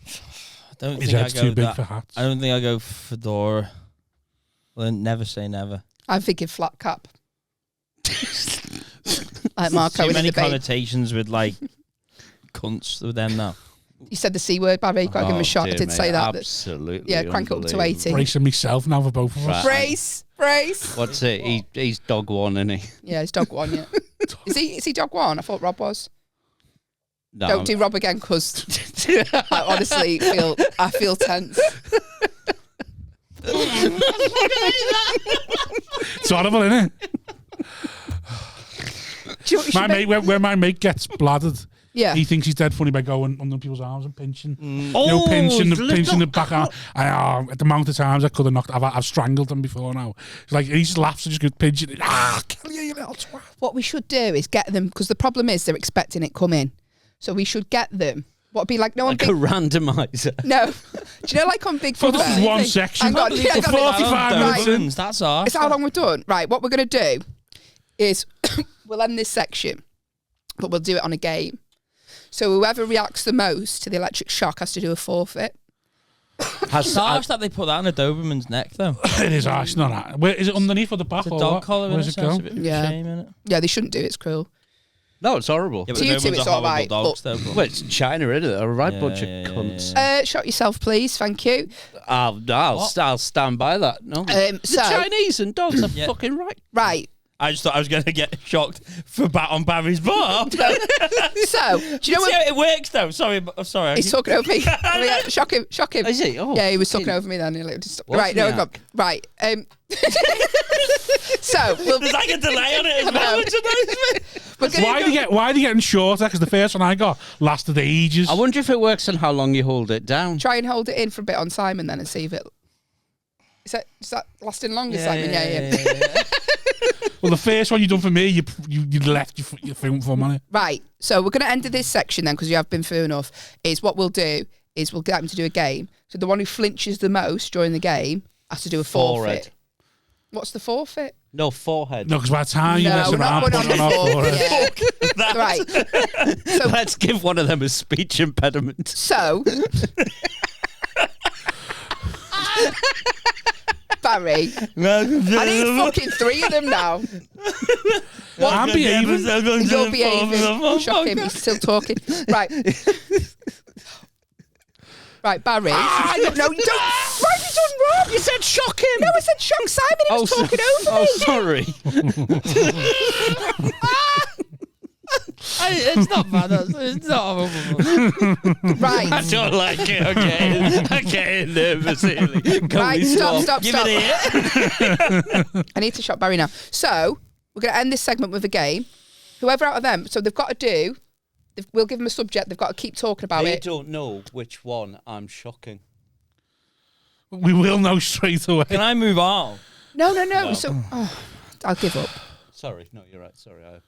I don't His think I head's go too big that. for hats. I don't think I go fedora. Well, never say never. I'm thinking flat cap. Like Marco Too in many the debate. connotations with like cunts with them now. You said the C word, Barry. Got to give him a shot. I dear did me, say that. Absolutely. Yeah, crank it up to 80. Bracing myself now for both of us. Right. Brace. What's it? He's dog one, isn't he? Yeah, he's dog one. Yeah. Is he dog one? I thought Rob was. No, Don't do Rob again, because I honestly feel tense. It's horrible, isn't it? Do you know what you My should mate, when my mate gets bladdered, Yeah. he thinks he's dead funny by going under people's arms and pinching. Oh, pinching little- the back arm. At the amount of times I could have knocked, I've strangled him before now. It's like he just laughs and just goes pinching it. Kill you little twat. What we should do is get them, because the problem is they're expecting it coming. So we should get them. What would be like, no one like a randomizer. No. Do you know, like on Big For Brother? this one section, Hang on, for hang on. 45 minutes in. That's all. It's how long we've done. Right, what we're going to do is we'll end this section, but we'll do it on a game. So whoever reacts the most to the electric shock has to do a forfeit. It's harsh that they put that on a Doberman's neck, though. It is harsh, not that. Where is it underneath or the back? It's a or dog what? collar. Where's it So it's go? a bit of a Yeah. shame, innit? Yeah, they shouldn't do it. It's cruel. No, it's horrible. Yeah, but To you two, Dobermans it's are all horrible right, dogs, though. Well, it's China, isn't it? A right Yeah, bunch of yeah, cunts. Shot yourself, please. Thank you. I'll stand by that. No, the So, Chinese and dogs are Yeah. fucking right. right. I just thought I was going to get shocked for bat on Barry's butt. So, do you know See what? how it works, though? Sorry. He's talking over me. Shock him. Shock him. Is he? Oh, Yeah, he was talking over me then. Right, no, Wozniak. right. So, There's like a delay on it as well, which annoys me. we're gonna Why are they getting shorter? Because the first one I got lasted ages. I wonder if it works on how long you hold it down. try and hold it in for a bit on Simon then and see if it... Is that lasting longer, Simon? Yeah. Well, the first one you done for me, you left your film for money. Right, so we're going to end this section then, because you have been through enough, is what we'll do is we'll get them to do a game. So the one who flinches the most during the game has to do a forfeit. Forehead. What's the forfeit? No, forehead. No, because by the time you No, mess we're not around, going put on it on the our forfeit. forehead. Right. So, Let's give one of them a speech impediment. so Barry, I need fucking 3 of them now. I'm behaving. You're behaving. Shocking. He's still talking. Right. Right, Barry. No, you don't. Why have you done wrong? You said shock him. No, I said shock Simon. He was talking over me. Sorry. It's not bad. It's not horrible. Right. I don't like it. I'm getting nervous. Right, stop. Give it here. I need to shot Barry now. So, we're going to end this segment with a game. Whoever out of them, so they've got to do, we'll give them a subject, they've got to keep talking about They it. don't know which one I'm shocking. We will know straight away. Can I move on? No. So, I'll give up. Sorry. No, you're right. Sorry, I apologize.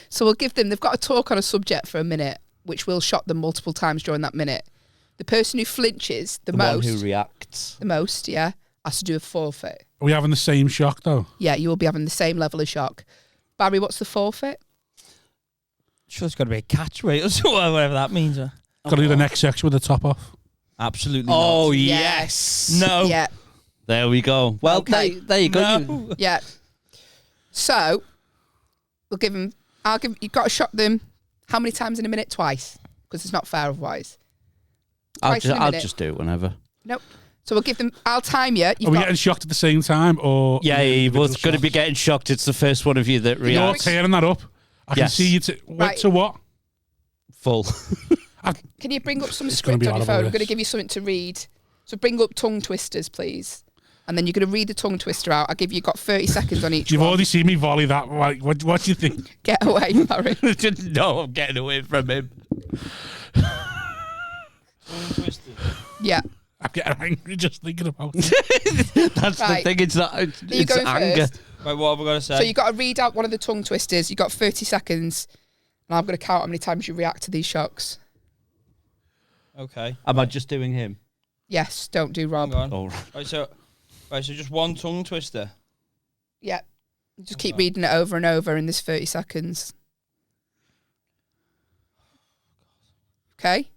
So we'll give them, they've got to talk on a subject for a minute, which will shot them multiple times during that minute. The person who flinches the most, one who reacts. has to do a forfeit. Are we having the same shock, though? Yeah, you will be having the same level of shock. Barry, what's the forfeit? Sure, it's got to be a catch rate or something, whatever that means. Got to do the next section with the top off. Absolutely Oh, not. yes. No. Yeah. There we go. Well, Okay. there you go. No. Yeah. So, we'll give them, you've got to shot them how many times in a minute? Twice. Because it's not fair otherwise. I'll Twice in a minute. just do it whenever. Nope. So we'll give them, I'll time you. Are we getting shocked at the same time? Or Yeah, you're individual both going to be shots? getting shocked. It's the first one of you that You're reacts. tearing that up. I can Yes. see you Right. to what? Full. Can you bring up some It's gonna script be on your horrible, phone? I'm this. going to give you something to read. So bring up tongue twisters, please. And then you're going to read the tongue twister out. I'll give you, got 30 seconds on each You've one. already seen me volley that. Like, what do you think? Get away, Barry. No, I'm getting away from him. Yeah. I'm getting angry just thinking about it. That's Right. the thing. It's not. Are you It's going anger. first? Right, what have I got to say? So you've got to read out one of the tongue twisters. You've got 30 seconds. And I'm going to count how many times you react to these shocks. Okay. Am I just doing him? Yes, don't do Rob. Hang on. Oh, Right, so just one tongue twister. Yeah. Just keep reading it over and over in this 30 seconds. Okay?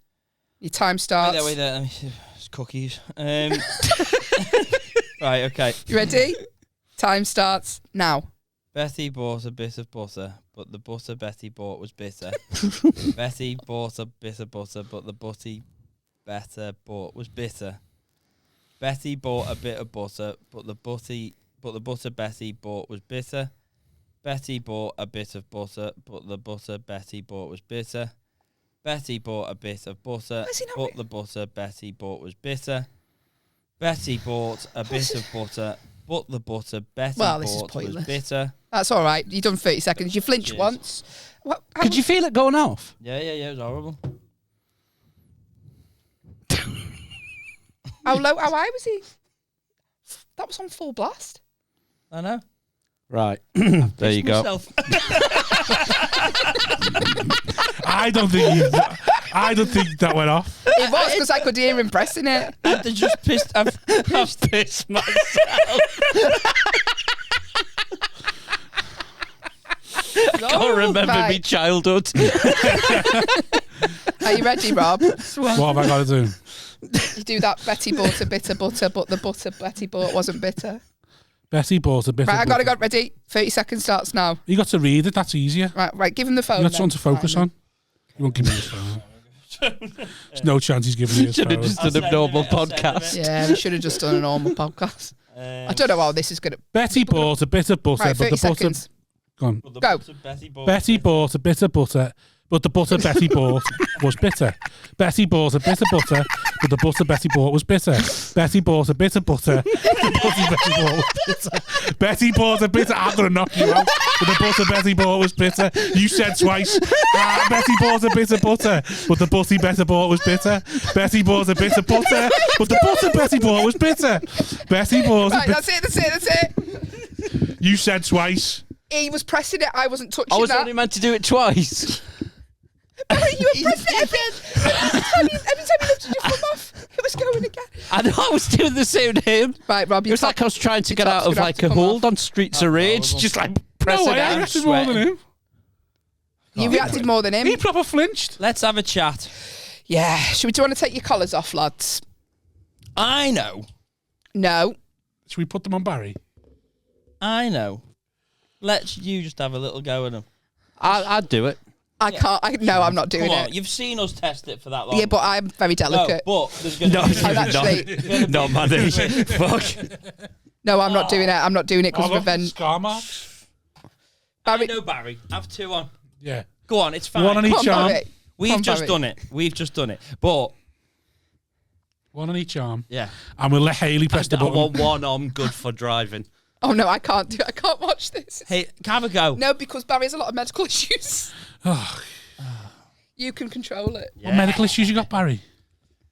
Your time starts. Wait there. Let me see. It's cookies. Right, okay. You ready? Time starts now. Betty bought a bit of butter, but the butter Betty bought was bitter. Betty bought a bit of butter, but the butty better bought was bitter. Betty bought a bit of butter, but the butter Betty bought was bitter. Betty bought a bit of butter, but the butter Betty bought was bitter. Betty bought a bit of butter, Is he not but the butter Betty bought was bitter. Betty bought a bit of butter, but the butter Betty Well, this is bought was pointless. bitter. That's all right. You've done 30 seconds. You flinched Cheers. once. What? could you feel it going off? Yeah, it was horrible. How low? How high was he? That was on full blast. I know. Right. There you go. Myself. I don't think that went off. It was because I could hear him pressing it. I've just pissed. I've pissed myself. I can't remember Right. my childhood. Are you ready, Rob? What have I got to do? You do that. Betty bought a bit of butter, but the butter Betty bought wasn't bitter. Betty bought a bit Right, of I got to butter. go. Ready? 30 seconds starts now. You got to read it. That's easier. Right. Give him the phone. You got then, something to focus Simon. on. You won't give me his phone. There's no chance he's giving me his Should have phone. just done a normal podcast. Yeah, we should have just done a normal podcast. I don't know how this is going to. Betty bought a bit of butter, Right, but 30 the butter. seconds. Go on. Go. Betty bought a bit of butter, but the butter Betty bought was bitter. Betty bought a bit of butter, but the butter Betty bought was bitter. Betty bought a bit of butter, the butter Betty bought was bitter. Betty bought a bit of... I'm going to knock you out. But the butter Betty bought was bitter. You said twice. Betty bought a bit of butter, but the butter Betty bought was bitter. Betty bought a bit of butter, but the butter Betty bought was bitter. Betty bought a Right, bit... that's it. You said twice. He was pressing it. I wasn't touching I was that. only meant to do it twice. Barry, you were pressing it every time you lifted your thumb off. It was going again. I know I was doing the same to him. Right, Rob, It was like I was trying to get out of like a hold on Streets of Rage, just like pressing No, I it. reacted more than him. You reacted more than him. He proper flinched. Let's have a chat. Yeah. Do you want to take your collars off, lads? I know. No. Should we put them on Barry? I know. Let's you just have a little go at them. I'd do it. I can't. No, I'm not doing Come on, it. you've seen us test it for that long. Yeah, but I'm very delicate. No, but there's going to be... I'm actually. No, Maddie. Fuck. No, I'm not doing it. I'm not doing it because of revenge. Scar marks. I know, Barry. Have 2 on. Yeah. Go on, it's fine. One on each arm. We've just done it. We've just done it. But... One on each arm. Yeah. And we'll let Hayley press the I button. want one arm good for driving. Oh no, I can't do. I can't watch this. Hey, have a go. No, because Barry has a lot of medical issues. You can control it. What medical issues you got, Barry?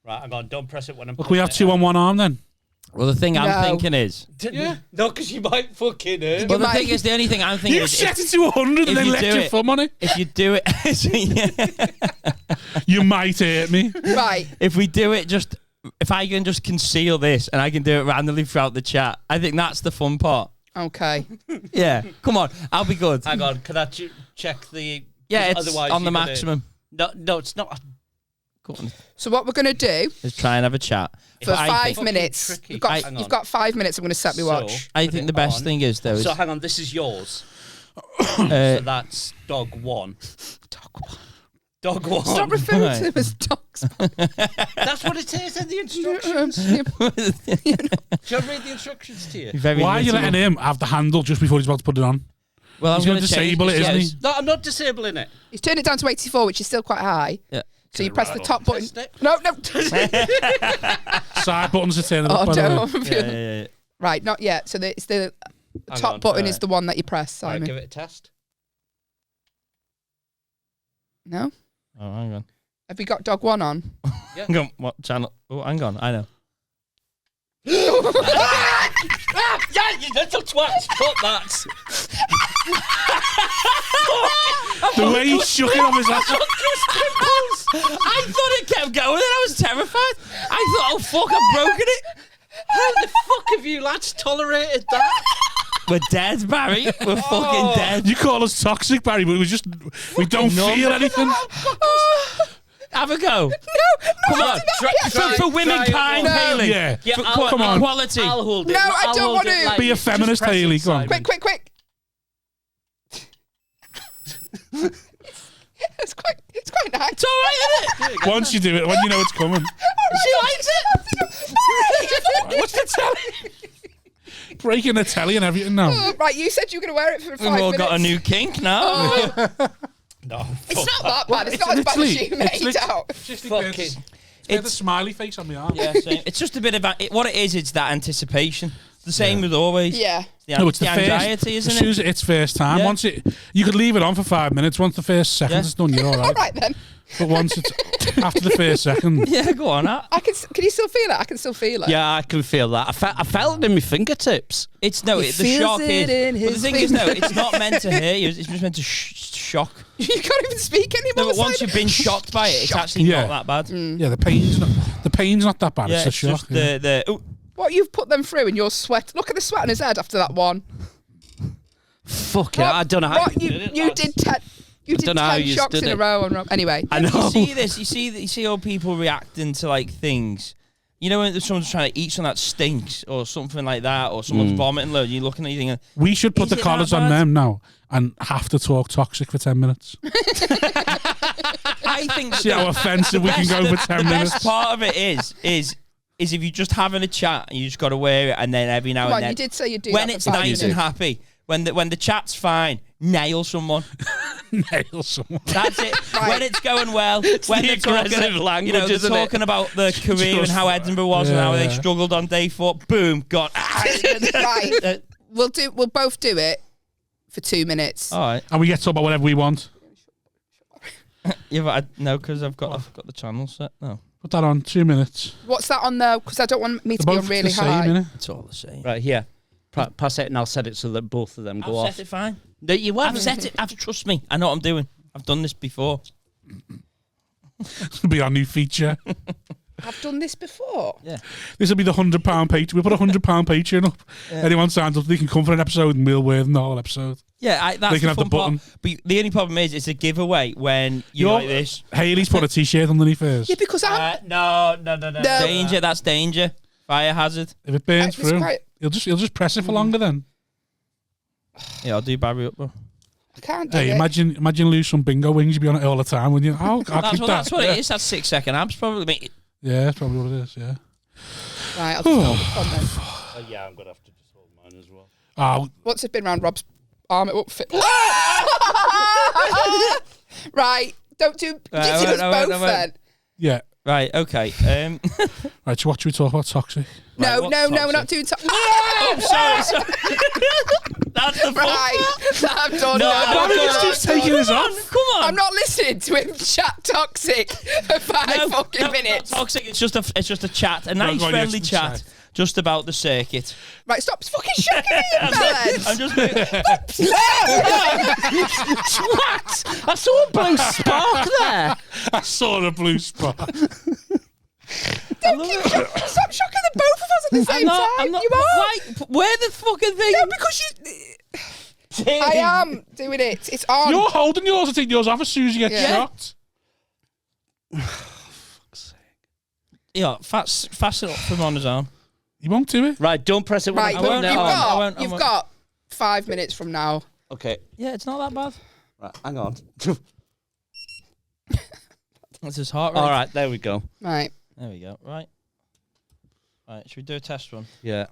Right, hang on. Don't press it when I'm... Look, we have 2 on one arm then. Well, the thing I'm thinking is... Yeah. No, because you might fucking hurt. Well, the thing is, the only thing I'm thinking You is... set it to 100 and then left your thumb on it. If you do it... You might hurt me. Right. If we do it just... If I can just conceal this and I can do it randomly throughout the chat, I think that's the fun part. Okay. Yeah. Come on. I'll be good. Hang on. Can I check the... Yeah, it's otherwise on the you're gonna- maximum. No, it's not. Go on. So what we're gonna do Let's try and have a chat. for I 5 think- minutes? tricky. You've Hang on. got 5 minutes. I'm gonna set me watch. I put think it the best on. thing is, though, is... So hang on, this is yours. So that's dog 1. Dog 1. Stop referring to them as dogs. That's what it is in the instructions. Should I read the instructions to you? Very Why are you literal. letting him have the handle just before he's about to put it on? Well, He's I'm going to change disable it, this, isn't yeah, he? No, I'm not disabling it. He's turned it down to 84, which is still quite high. Yeah. So you press the top button. Test it. No. Side buttons are turning Oh, up, by the way. don't. Yeah. Right, not yet. So it's the Hang top on, button right. is the one that you press, Right, Simon. give it a test. No? Oh, hang on. Have we got dog 1 on? Hang on. What channel? Oh, hang on. I know. Yeah, you little twat. Fuck that. The way he shook it off his ass. I thought it kept going and I was terrified. I thought, oh, fuck, I've broken it. How the fuck have you lads tolerated that? We're dead, Barry. We're fucking dead. You call us toxic, Barry, but we don't numb. feel anything. Have a go. No, Come on. For womankind, No. Haley. Yeah. Yeah, For I'll- come on. Equality. I'll hold it. No, I I'll don't hold want it to. like Be a you. Just feminist, press it, Hayley, go on. Simon. Quick. It's quite nice. It's all right, isn't it? Once you do it, when you know it's coming. She likes it. What's the telly? Breaking the telly and everything now. Oh, right, you said you were going to wear it for 5 We've minutes. all got a new kink now. No, It's not that bad. It's not as bad as you made out. Just fucking. It's the smiley face on my arm. Yeah, same. It's just a bit of what it is. It's that anticipation. The same with always. Yeah. No, it's the anxiety, first. isn't As soon it? as it's first time, Yeah. once you could leave it on for 5 minutes. Once the first second Yeah. is done, you're all right. All right then. But once it's after the first second, Yeah, go on. Can you still feel it? I can still feel it. Yeah, I can feel that. I felt it in my fingertips. It's no. He The feels shock it is. in But the his thing is, no. It's not meant to hurt you. It's just meant to shock. You can't even speak anymore. No, but once Simon. you've been shocked by it, it's actually Yeah. not that bad. yeah, the pain's not that bad. Yeah, it's the it's shock. just the. Ooh, What you've put them through in your sweat. Look at the sweat on his head after that one. Fuck it. I don't know how What you you did it. you lads. did 10. You did don't know how 10 you shocks did in a it. row. Anyway. I know. You see this? You see all people reacting to like things. You know when someone's trying to eat something that stinks or something like that, or someone's vomiting loads. You're looking at you thinking, We should put Is the it that collars on bad? them now and have to talk toxic for 10 minutes. I think See how offensive we can go for 10 the minutes. best part of it is if you're just having a chat and you just got to wear it, and then every now Come and on, then you did say you'd do when that it's for 5 nice minutes. and happy, when the chat's fine, nail someone. Nail someone. That's it. Right. When it's going well, when the they're talking, aggressive language, they're isn't it? talking about the career and how Edinburgh was and how they Yeah. struggled on day 4. Boom, gone. Right. We'll both do it for 2 minutes. All right. And we get to talk about whatever we want. Yeah, but no, because I've got the channel set. No, Put that on 2 minutes. What's that on there? Because I don't want me to They're be both on really the same, high. innit? it's all the same. Right here. Pass it and I'll set it so that both of them go I've off. set it fine. No, you I've haven't. set it. Trust me. I know what I'm doing. I've done this before. It'll be our new feature. I've done this before. This will be the £100 Patreon. We'll put a £100 Patreon up. Anyone signs up, they can come for an episode and we'll wear them the whole episode. Yeah, that's They can the have the fun part. button. But the only problem is, it's a giveaway when you're like this. Hayley's put a t-shirt underneath hers. Yeah, because I'm. No. Danger. That's danger. Fire hazard. If it burns It's through, quite- he'll just press it for longer then. Yeah, I'll do Barry up, bro. I can't do Hey, it. imagine lose some bingo wings. You'd be on it all the time, wouldn't you? I'll keep that. That's what it is. That's 6 second abs, probably. Yeah, that's probably what it is. Yeah. Right, I'll just hold it on then. Yeah, I'm gonna have to just hold mine as well. Oh, Once it's been round Rob's arm, it won't fit. Right, don't do. Right, You do us both then. yeah. Right, okay. Right, so what should we talk about? Toxic. No, what's no, we're toxic? not doing. Oh, sorry. That's the fault. Right, I'm done. No, now. no, Barry's just taking us off. Come on. I'm not listening to him chat toxic for five fucking minutes. Not toxic. It's just a chat, a nice go on, friendly yes, chat, sorry. just about the circuit. Right, stop fucking shaking me, you bellend. I'm just. Twat! I saw a blue spark there. I saw the blue spot. Stop shocking the both of us at the same time. You are. Why? Where the fucking thing? Yeah, because you. I am doing it. It's on. You're holding yours and taking yours off as soon as you get Yeah. shot. Yeah, fasten up from on his arm. You won't do it. Right, don't press it. When Right, I put it on. you've got 5 minutes from now. Okay. Yeah, it's not that bad. Right, hang on. That's his heart rate. All right, there we go. Right. There we go. Right. Should we do a test run? Yeah.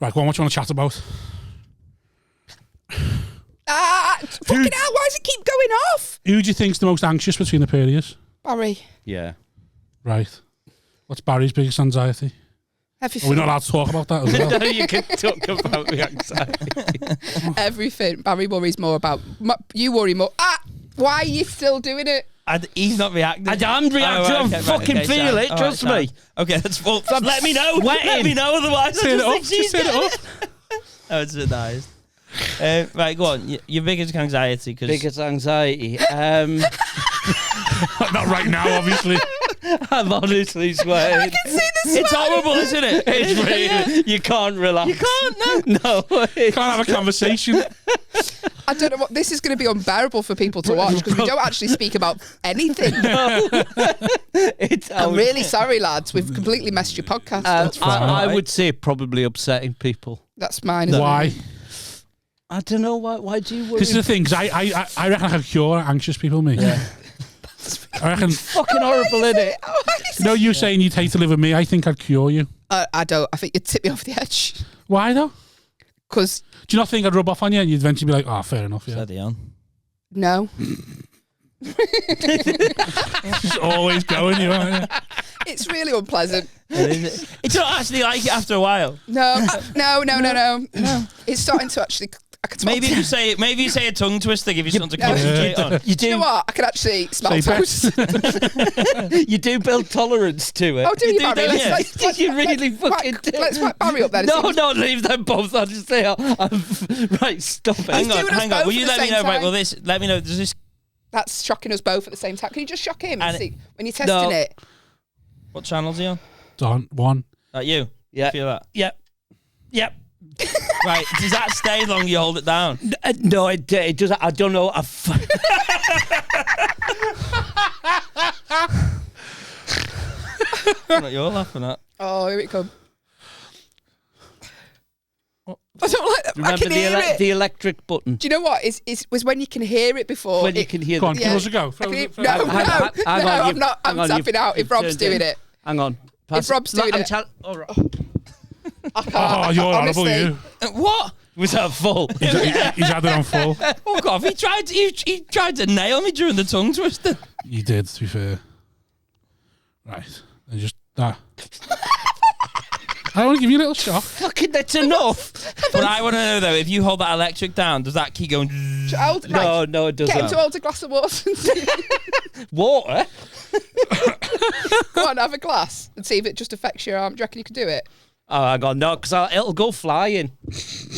Right, go on, what do you want to chat about? Fucking hell, why does it keep going off? Who do you think's the most anxious between the pair of you? Barry. Yeah. Right. What's Barry's biggest anxiety? Everything. Are we not allowed to talk about that as well? No, you can talk about the anxiety. Everything. Barry worries more about. You worry more. Why are you still doing it? He's not reacting. I'm reacting. I fucking feel it. Trust me. Okay, that's full. Let me know. sweating. Let me know. Otherwise, Turn it I up. just think she's Just turn it getting up. Oh, it's so nice. Right, go on. Your biggest anxiety, because Biggest anxiety. Not right now, obviously. I'm honestly sweating. I can see the sweat. it's horrible, isn't it? It's really, you can't relax. You can't. No. No. Can't have a conversation. I don't know what this is going to be unbearable for people to watch because we don't actually speak about anything. I'm really sorry, lads. We've completely messed your podcast up. I would say probably upsetting people. That's mine. Isn't Why? it? I don't know why do you worry? This is the thing, 'cause I reckon I could cure anxious people, me. Yeah. I reckon, fucking horrible, innit? you know, you saying you'd hate to live with me, I think I'd cure you. I don't. I think you'd tip me off the edge. Why though? Because Do you not think I'd rub off on you and you'd eventually be like, oh, fair enough, yeah. Steady on. no, Just always going, you are, yeah. it's really unpleasant. It's not actually like it after a while. No. It's starting to actually. I can smell Maybe it. you say a tongue twister, give you something to no. concentrate on. You Do you know what? I can actually smell Say toast. You do build tolerance to it. Oh, do you, do, Barry? don't you? Let's You really let's fucking whack- do. Let's whack Barry up there. and see- No, leave them both. I'll just say, right, stop it. Hang on. doing us both Will you at the let me same know? Right, time. well, let me know. Does this? That's shocking us both at the same time. Can you just shock him and And- see when you're testing No. it? What channel's he on? Done. One. You? Yeah. Feel that? Yep. Yep. Right. Does that stay long? You hold it down. No, it does. I don't know. What you're laughing at? Oh, here it comes. I don't like that. I Remember can hear it. the electric button? Do you know what? It was when you can hear it before. When you it- can hear Go on, the... give us a go. I can hear- Throw- no, throw- no, Hang on, I'm you've- not. I'm hang on, tapping out if you've Rob's turned doing in. it. Hang on. If Rob's doing it. All right. I can't. Oh, you're horrible, honestly. you. What? Was that full? He's had it on full. Oh God! He tried to nail me during the tongue twister. You did, to be fair. Right. And just that. I want to give you a little shock. Fucking, that's enough. But I want to know though, if you hold that electric down, does that keep going? Right, No, it Get him doesn't. to hold a glass of water. Water? Go on, have a glass and see if it just affects your arm. Do you reckon you could do it? Oh, hang on. No, because it'll go flying.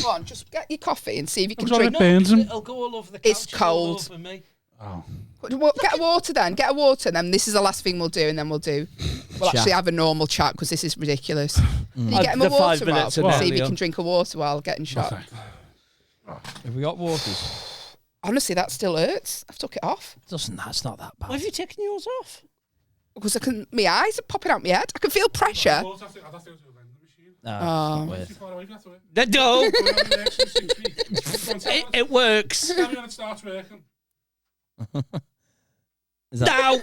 Go on, just get your coffee and see if you can I'm sorry, drink. it burns him. It'll go all over the couch. It's cold. All over me. Oh. Well, get a water then. Get a water. And then this is the last thing we'll do, and then we'll actually have a normal chat because this is ridiculous. Can you get him a The 5 water, minutes Rob? and See if he earlier. can drink a water while getting shot. Okay. Have we got waters? Honestly, that still hurts. I've took it off That's not that Why bad. have you taken yours off? because my eyes are popping out my head. I can feel pressure. No, Too far away, that's the way. No, It it works. Tell me when it starts working. No,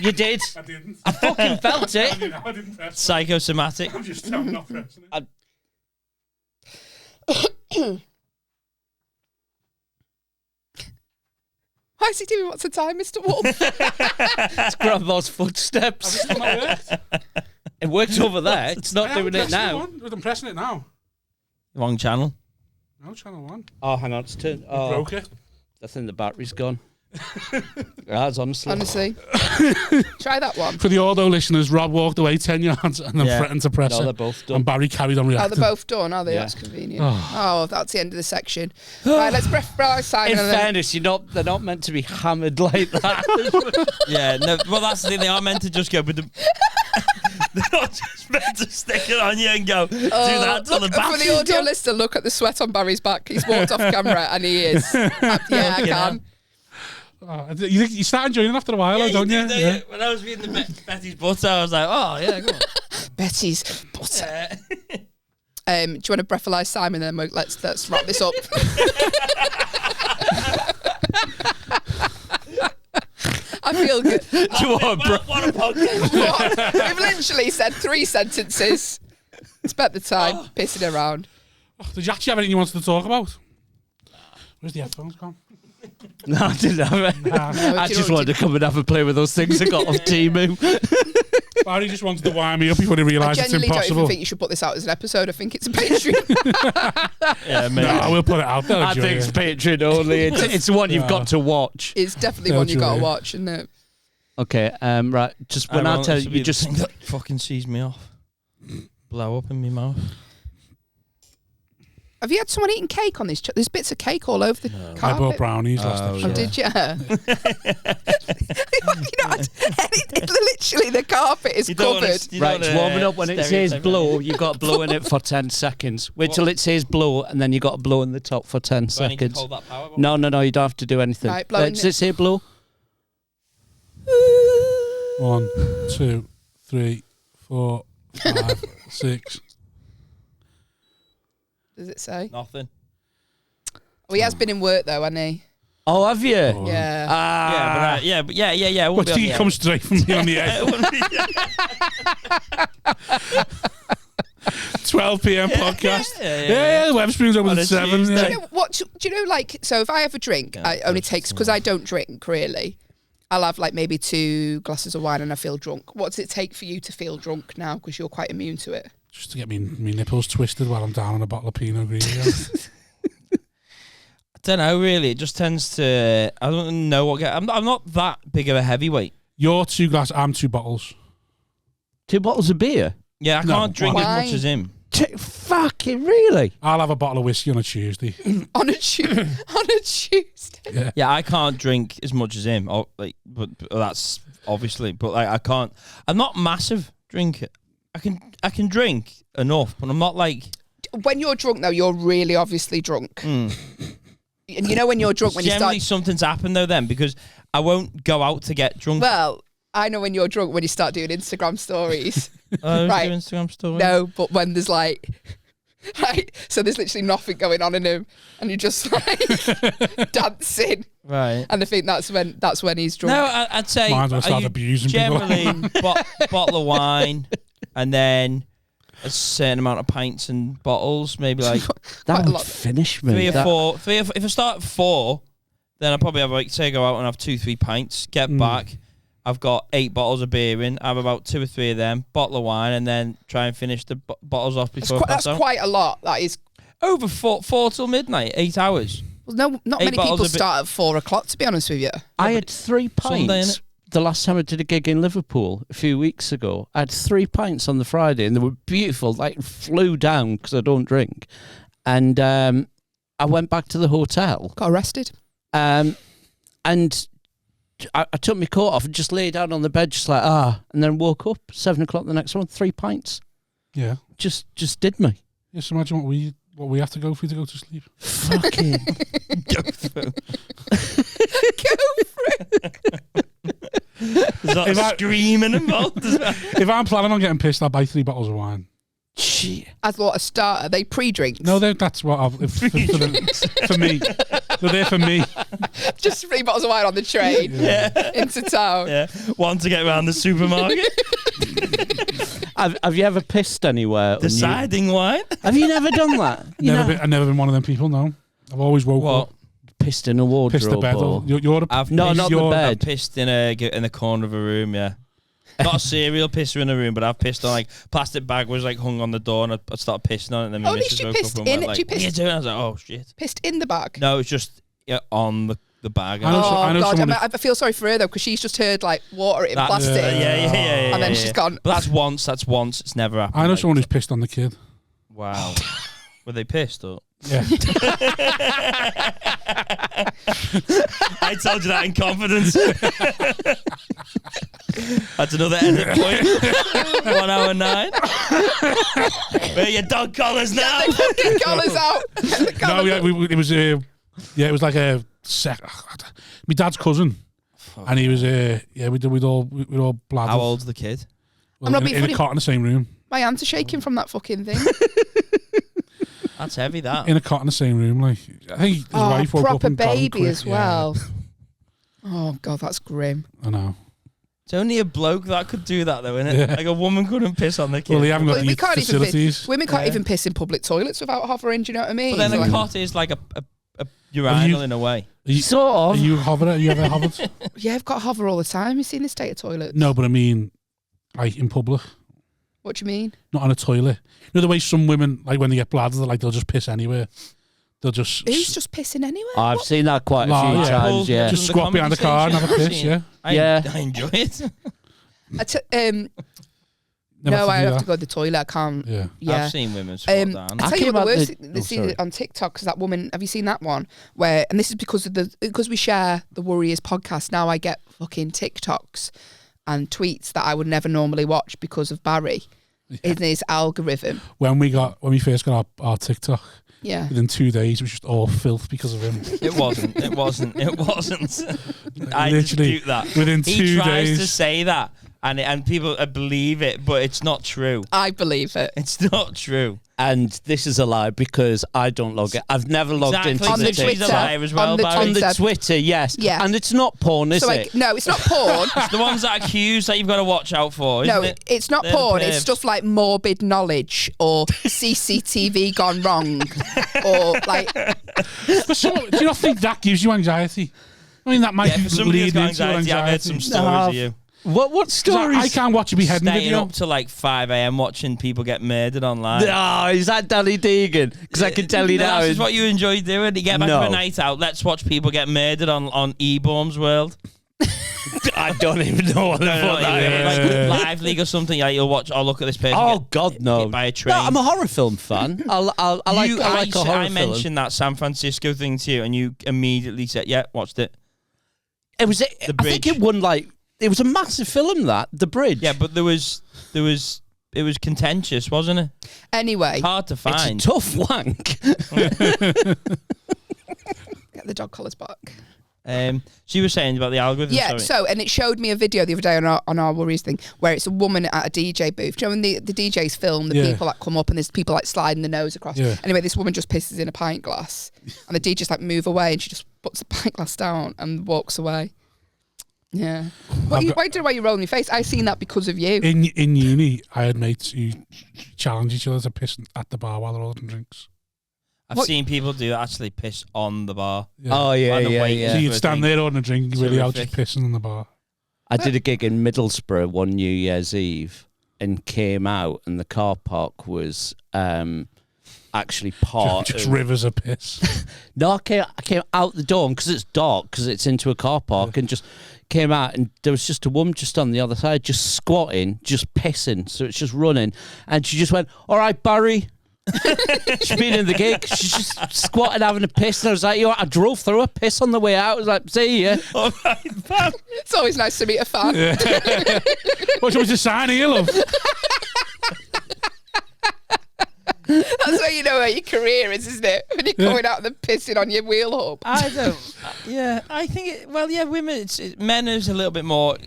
you did. I didn't. I fucking felt I it. didn't press it. psychosomatic. I'm just I'm not pressing it. Why is he doing what's the time, Mr. Wolf? It's Grandma's footsteps. Has it still not worked? It works over there. It's not doing it now. I'm pressing it now. Wrong channel. No, channel 1. Oh, hang on. It's turned. Oh, Broke it. I think the battery's gone. That's honestly. Honestly. Try that one. For the audio listeners, Rob walked away 10 yards and then Yeah. threatened to press No, it. they're both done. And Barry carried on Oh, reacting. they're both done, are they? Yeah. That's convenient. Oh, that's the end of the section. Right, let's breathalyze Simon. In and then- fairness, they're not meant to be hammered like that. Yeah, no. Well, that's the thing. They are meant to just go with the. They're not just meant to stick it on you and go do that till the Look, back. for the audio listener, look at the sweat on Barry's back. He's walked off camera and he is. Yeah, I can. Oh, you start enjoying it after a while, though, don't you? Yeah. When I was reading the Betty's butter, I was like, oh yeah, go on. Betty's butter. Yeah. Do you want to breathalyze Simon? Then let's wrap this up. I feel good. What a podcast. We've literally said 3 sentences. Spent the time pissing around. Oh, did you actually have anything you wanted to talk about? Where's the headphones gone? No, I didn't have it. I do you just know- wanted to come and have a play with those things I got off Timu. Barry just wanted to wind me up before he I realised it's genuinely don't impossible. even think you should put this out as an episode. I think it's a Patreon. Yeah, maybe. No, I will put it out there. I think it's Patreon only. It's the one you've got to watch. It's definitely Yeah, one you got to true. watch, isn't it? Okay, right. Just when I tell you, you just. that fucking sees me off. Blow up in my mouth. Have you had someone eating cake on this? There's bits of cake all over the I carpet. bought brownies last Oh, episode. Oh, did you? You know, literally the carpet is covered. Right, it's warming up. When it says blow, you've got to blow in it for 10 seconds. Wait till it says blow, and then you've got to blow in the top for 10 seconds. No, you don't have to do anything. Right, blow in Does it say blow? 1, 2, 3, 4, 5, 6. Does it say? Nothing. Well, he has been in work though, hasn't he? Oh, have you? Yeah. Ah, Yeah, but yeah. It What won't do be you on come the straight from me on the air? 12 p.m. podcast. Yeah, the Wetherspoon's open On at a 7. Tuesday. Yeah. Do you know what? Do you know, like, so if I have a drink, I only takes because I don't drink really. I'll have like maybe 2 glasses of wine and I feel drunk. What does it take for you to feel drunk now? Because you're quite immune to it. Just to get me nipples twisted while I'm down on a bottle of Pinot Grigio. I don't know, really. It just tends to. I don't know what. I'm not that big of a heavyweight. You're 2 glasses, I'm 2 bottles. 2 bottles of beer? Yeah, I No, can't drink as wine. much as him. Fucking really? I'll have a bottle of whiskey on a Tuesday. On a Tuesday. Yeah, I can't drink as much as him. Or, like, but that's obviously. But like, I can't. I'm not a massive drinker. I can drink enough, but I'm not like. When you're drunk though, you're really obviously drunk. And you know when you're drunk when you Generally, start. something's happened though. Then because I won't go out to get drunk. Well, I know when you're drunk when you start doing Instagram stories. Right. Right. Instagram story. No, but when there's like, right, so there's literally nothing going on in him, and you're just like dancing, Right. and I think that's when he's drunk. No, I'd say Might as well are start you abusing people. generally bottle of wine, and then a certain amount of pints and bottles, maybe like That Quite a would lot. finish me. 3 or That- 4. If I start at 4, then I probably have like say go out and have 2-3 pints. Get back. I've got 8 bottles of beer in. I have about 2 or 3 of them. Bottle of wine, and then try and finish the bottles off before I That's pass out. quite a lot. That is. Over 4 till midnight, 8 hours. Well, no, not 8 many bottles people of start at 4 o'clock. To be honest with you, I had 3 Sunday, pints innit? the last time I did a gig in Liverpool a few weeks ago. I had 3 pints on the Friday and they were beautiful, like flew down because I don't drink. And I went back to the hotel got arrested. and I took my coat off and just lay down on the bed just like, and then woke up 7 o'clock the next morning, 3 pints. Yeah. Just did me. Just imagine what we have to go through to go to sleep. Fucking. Go through. If There's I- screaming involved as well. If I'm planning on getting pissed, I'll buy 3 bottles of wine. as what a starter. They pre-drinks. No, that's what I've for me. They're there for me. Just 3 bottles of wine on the train into town. Yeah, one to get around the supermarket. Have you ever pissed anywhere? Deciding wine. Have you never done that? I've never been one of them people. No, I've always woke up, pissed in a wardrobe. pissed the bed. You're not the bed. I've pissed in the corner of a room. Yeah. Not a serial pisser in a room, but I've pissed on plastic bag was hung on the door, and I started pissing on it. And then my missus woke up and went like, "What are you doing?" I was like, "Oh shit!" Pissed in the bag? No, it's just on the bag. I know God, I feel sorry for her though, because she's just heard water in plastic. Yeah. And then she's gone. But that's once. That's once. It's never happened. I know someone who's pissed on the kid. Wow. Were they pissed or? Yeah. I told you that in confidence. That's another edit point. 1 hour 9. Where are your dog collars now? Get the fucking collars out. No, it was it was like a my dad's cousin, and he was we'd all blathered. How old's the kid? Well, I'm not being in funny. a cot in the same room. My hands are shaking from that fucking thing. That's heavy. That In a cot in the same room, I think his wife woke up proper and got him baby quick. as well. Oh God, that's grim. I know. it's only a bloke that could do that, though, isn't it? Yeah. Like a woman couldn't piss on the kid. Well, they haven't got We the can't even facilities. piss. Women can't even piss in public toilets without hovering. Do you know what I mean? But then a Like- cot is like a urinal in a way. Sort of. Are you hovered? Have you ever hovered? Yeah, I've got hover all the time. You seen the state of toilets? No, but I mean, like in public, What do you mean? not on a toilet. You know the way some women, like when they get bladders, they'll just piss anywhere. They'll just Who's just pissing anywhere? I've seen that quite a Oh, few yeah. times. Yeah. just The squat behind the comedy car and have a station. piss. Yeah. I enjoy it. Never No, to I do have that. to go to the toilet. I can't. Yeah. Yeah. I've seen women squat down. I tell came you what, the out worst the- thing they see sorry. on TikTok is that woman. Have you seen that one? Where, and this is because we share the Warriors podcast. Now I get fucking TikToks and tweets that I would never normally watch because of Barry in his algorithm. When we first got our TikTok, Yeah. within 2 days, it was just all filth because of him. It wasn't. I Literally, dispute that. within He 2 tries days. to say that, and people believe it, but it's not true. I believe it. It's not true. And this is a lie because I don't log it. I've never logged Exactly. into On the the She's Twitter. a liar as well, On the Barry. On the Twitter. Twitter, yes. Yeah. And it's not porn, is So it? no, it's not porn. It's the ones that accuse that you've got to watch out for, isn't No, it? it's not They're the porn. It's pervs. stuff like morbid knowledge or CCTV gone wrong or like. But do you not think that gives you anxiety? I mean, that might Yeah, for somebody lead who's got into anxiety, I've heard some stories of you. What stories? I can't watch a beheading Staying video. up to like 5 a.m. watching people get murdered online. Oh, is that Danny Deegan? Because I can tell you No, now. This is what you enjoy doing. You get back No. from a night out. Let's watch people get murdered on E-Bombs World. I don't even know what the fuck that is. Like Live League or something. Yeah, you'll watch. I'll look at this person. Oh get God, no! hit by a train. No, I'm a horror film fan. I like a horror I film. mentioned that San Francisco thing to you, and you immediately said, "Yeah, watched it." It was. I Bridge. think it won like. It was a massive film. That The Bridge. Yeah, but it was contentious, wasn't it? Anyway, Hard to It's find. a tough wank. get the dog collars back. She was saying about the algorithm. Yeah, sorry. so, and it showed me a video the other day on our Worries thing where it's a woman at a DJ booth. Do you know when the DJs film the Yeah. people that come up and there's people like sliding the nose across? Yeah. Anyway, this woman just pisses in a pint glass and the DJs like move away and she just puts the pint glass down and walks away. Yeah. Why are you rolling your face? I seen that because of you. In uni, I had mates who challenge each other to piss at the bar while they're ordering drinks. I've seen people do that, actually piss on the bar. Yeah. Oh yeah, While they're yeah, waiting. yeah. So you'd for a stand drink. there ordering a drink, you really out just Terrific. pissing in the bar. I did a gig in Middlesbrough one New Year's Eve and came out, and the car park was actually part Just of... rivers of piss. No, I came out the door because it's dark, because it's into a car park, and just came out, and there was just a woman just on the other side, just squatting, just pissing. So it's just running, and she just went, "All right, Barry." She's been in the gig. She's just squatting having a piss, and I was like, "Yo, I drove through a piss on the way out." I was like, "See ya." All right, pal. It's always nice to meet a fan. What's with the sign here, love? That's how you know where your career is, isn't it? When you're going out and then pissing on your wheel hub. I don't. Yeah, I think. Women. Men is a little bit more.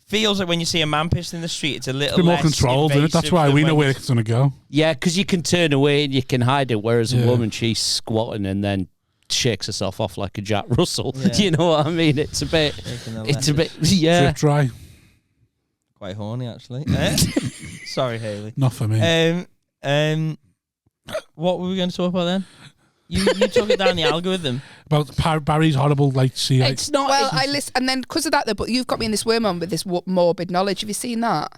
feels like when you see a man pissed in the street, it's a little It's a bit more less controlled, isn't it? That's invasive why than we when know where you- it's going to go. Yeah, because you can turn away and you can hide it, whereas Yeah. a woman, she's squatting and then shakes herself off like a Jack Russell. Yeah. You know what I mean? It's a bit. Taking a It's a left. bit. Yeah. Drip dry. Quite horny, actually. Sorry, Hayley. Not for me. What were we going to talk about then? You took it down the algorithm. About Barry's horrible, like, see. It's not. Well, I listen, and then because of that, though, but you've got me in this wormhole with this morbid knowledge. Have you seen that?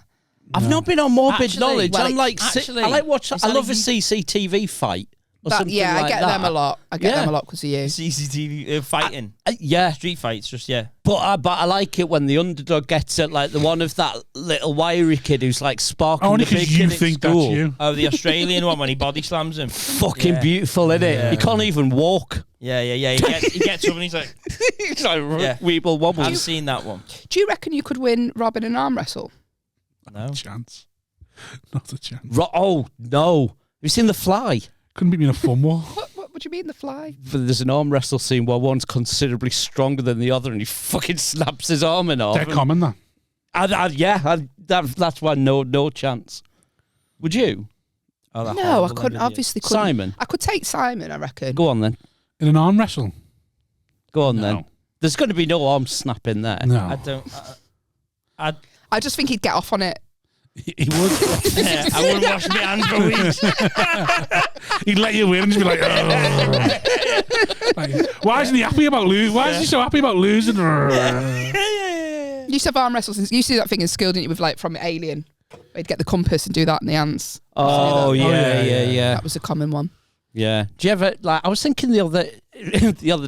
I've not been on morbid Actually, knowledge. well, I'm like, actually, I like watch. it's I love a like CCTV fight. Or That, something yeah, like I get that. them a lot. I get Yeah. them a lot because of you. CCTV fighting. Yeah, Street fights, just, yeah. but I like it when the underdog gets it, like the one of that little wiry kid who's like sparking Only the big because you kid at think that's school. you. Oh, the Australian one when he body slams him. Fucking Yeah. beautiful, isn't it? Yeah. He can't even walk. Yeah. He gets up and he's like, He's like Yeah. weeble wobble. I've seen that one. Do you reckon you could win Robin an arm wrestle? No. Chance. Not a chance. Oh no! Have you seen The Fly? Couldn't beat me in a fun war. What would you mean, the fly? There's an arm wrestle scene where one's considerably stronger than the other, and he fucking snaps his arm in half. They're common, that. That's why no chance. Would you, Oh, that No, I horrible couldn't. idiot. Obviously, couldn't. Simon? I could take Simon. I reckon. Go on then. In an arm wrestle? Go on No. then. There's going to be no arm snapping there. No. I don't. I just think he'd get off on it. He would. I wouldn't wash my hands for weeks. He'd let you win and just be like, oh. Like, why isn't he happy about losing? Why is he so happy about losing? You used to have arm wrestles. You used to do that thing in school, didn't you? With like from Alien, where you'd get the compass and do that in the hands. Oh yeah, yeah. That was a common one. Yeah. Do you ever like? I was thinking the other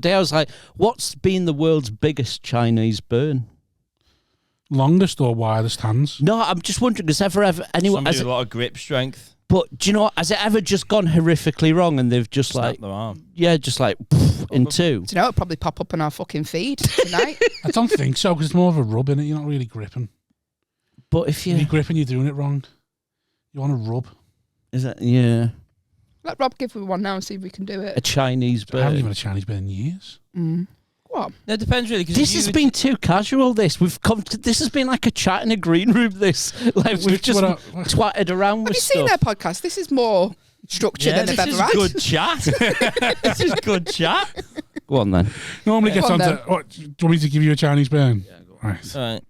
day. I was like, what's been the world's biggest Chinese burn? Longest or widest hands? No, I'm just wondering, has anyone? Somebody Has with it, a lot of grip strength. but do you know what? Has it ever just gone horrifically wrong and they've just Snap like, their arm. yeah, just like in two? Do you know it'll probably pop up on our fucking feed tonight? I don't think so, because it's more of a rub in it. You're not really gripping. But if If you, you're gripping, you're doing it wrong. You want to rub. is that yeah, Let Rob give me one now and see if we can do a it. Chinese I haven't burn? even had a Chinese burn in years. What? No, it depends really. 'Cause This if has you been too casual. This this has been like a chat in a green room. This like we've just twatted around Have with you seen stuff. their podcast? This is more structured Yeah, than this they've is ever had. good chat. This is good chat. Go on then. Normally gets Go on on to, then. what, do you want me to give you a Chinese burn? Right. All right.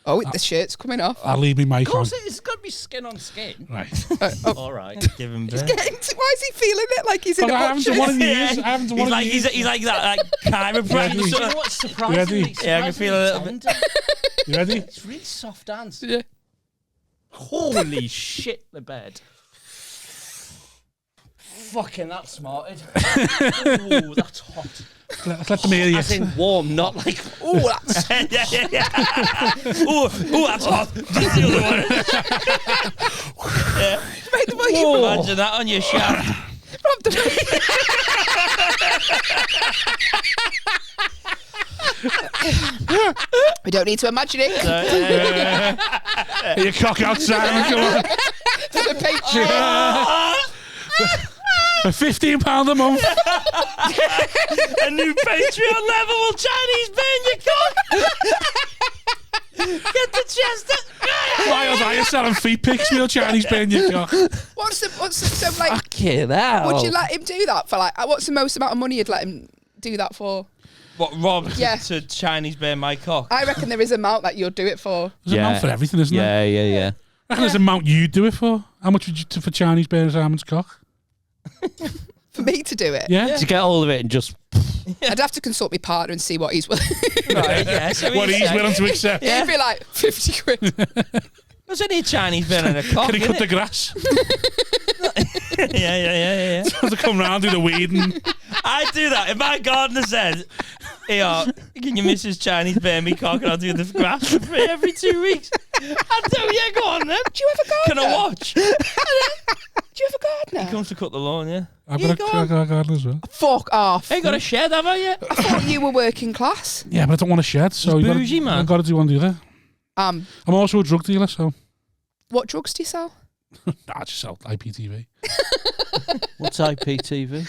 Oh, the shirt's coming off. I'll leave me mic on. it's got to be skin on skin. Right. All right. Give him. Why is he feeling it like he's in Well, a I haven't done butcher's? one in years. I haven't done one in years. He's like that chiropractor. You sort of- what's Ready? Yeah, I can feel a little bit. You ready? It's really soft dance. Yeah. Holy shit, the bed. Fucking that smarted. Ooh, that's hot. Let them hear you. As in warm, not like. Oh, that's yeah. Ooh, that's hot. Just the other one. made the way. Imagine that on your shaft. Rob, the we don't need to imagine it. Your cock outside. Come on. To the Patreon. £15 a month. A new Patreon level will Chinese burn your cock. Get the chest. Miles Higher selling feet pics. Real Chinese burn your cock. What's the so like? Fucking hell. Would you let him do that for like? What's the most amount of money you'd let him do that for? What, Rob? Yeah. To Chinese burn my cock. I reckon there is an amount that you'll do it for. There's an amount for everything, isn't there? Yeah. I reckon there's an amount you'd do it for. How much would you do for Chinese burn Simon's cock? For me to do it, Yeah? To get all of it and just. I'd have to consult my partner and see what he's willing. Right, yeah. So What he's willing to accept. He'd be like 50 quid. There's only a Chinese burn and a cock. Can he cut the innit? grass? Yeah. to come round, do the weeding. I do that. If my gardener says, "Hey, can you miss his Chinese burn me cock and I'll do the grass for free every 2 weeks?" I'd do, yeah, go on then. Do you have a Can gardener? I watch? Do you have a gardener? He comes to cut the lawn, yeah. I've Yeah, got go a on. garden as well. Fuck off. Ain't got a shed, have I yet? I thought you were working class. Yeah, but I don't want a shed, so He's you bougie, man. I've got to do one or the other. I'm also a drug dealer, so What drugs do you sell? I just sell IPTV, What's IPTV?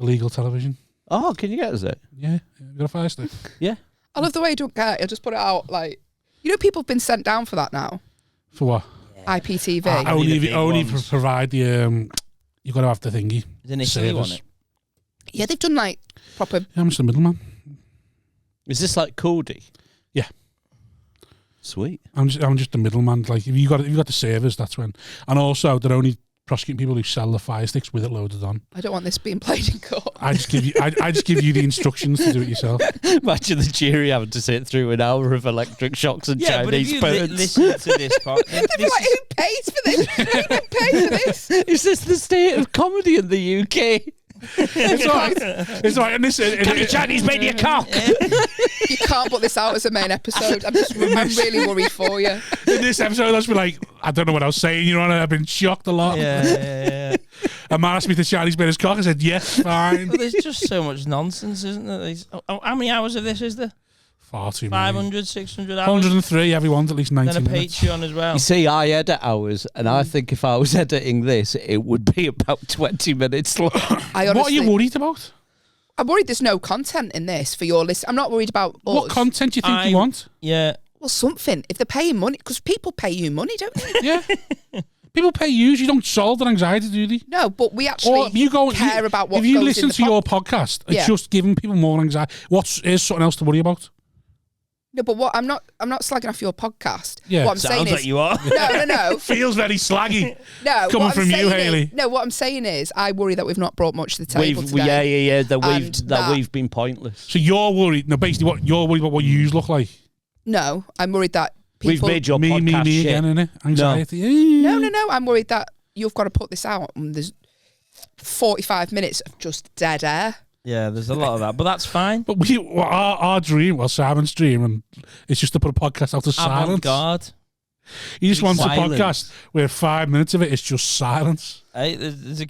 illegal television. Oh, can you get us it? Yeah, you got a fire stick. Yeah. I love the way you don't care. You'll just put it out like You know, people have been sent down for that now. For what? IPTV. Only provide the you've got to have the thingy. Is in Italy, wasn't it? Yeah, they've done like proper. Yeah, I'm just the middleman. Is this like Cody? Yeah. Sweet. I'm just the middleman. Like if you got the servers, that's when. And also, they're only prosecuting people who sell the fire sticks with it loaded on. I don't want this being played in court. I just give you the instructions to do it yourself. Imagine the jury having to sit through an hour of electric shocks and Yeah, but if Chinese you birds. listen to this podcast, They'd be like, who pays for this? Who even pays for this? Is this the state of comedy in the UK? It's all right. It's all right. And this, Chinese made you cock. You can't put this out as a main episode. I'm really worried for you. in this episode, I was like, I don't know what I was saying. You know, and I've been shocked a lot. Yeah. A man asked me if Chinese made his cock. I said, yes, fine. Well, there's just so much nonsense, isn't there? How many hours of this is there? Far too many. 500, 600 hours? 103, everyone's at least 90 Then a minutes. Patreon as well. You see, I edit hours, and I think if I was editing this, it would be about 20 minutes long. What are you worried about? I'm worried there's no content in this for your list. I'm not worried about us. What content do you think you want? Yeah. Well, something. If they're paying money, because people pay you money, don't they? Yeah. People pay you. You don't solve their anxiety, do they? No, but we actually care about what If you goes listen in the to your podcast, it's just giving people more anxiety. Here's something else to worry about. No, but what I'm not slagging off your podcast. Yeah. What I'm saying Sounds is like you are. No. Feels very slaggy. No, coming from you, Hayley. No, what I'm saying is, I worry that we've not brought much to the table today. Yeah. That we've been pointless. So you're worried. No, basically, what you're worried about what you look like. No, I'm worried that people. We've made your me podcast shit. again, innit? Anxiety. No. I'm worried that you've got to put this out, and there's 45 minutes of just dead air. Yeah, there's a lot of that, but that's fine. But our dream, well, Simon's dream, and it's just to put a podcast out of silence. Avant-garde. He just wants Silence. a podcast where 5 minutes of it is just silence. Hey, there's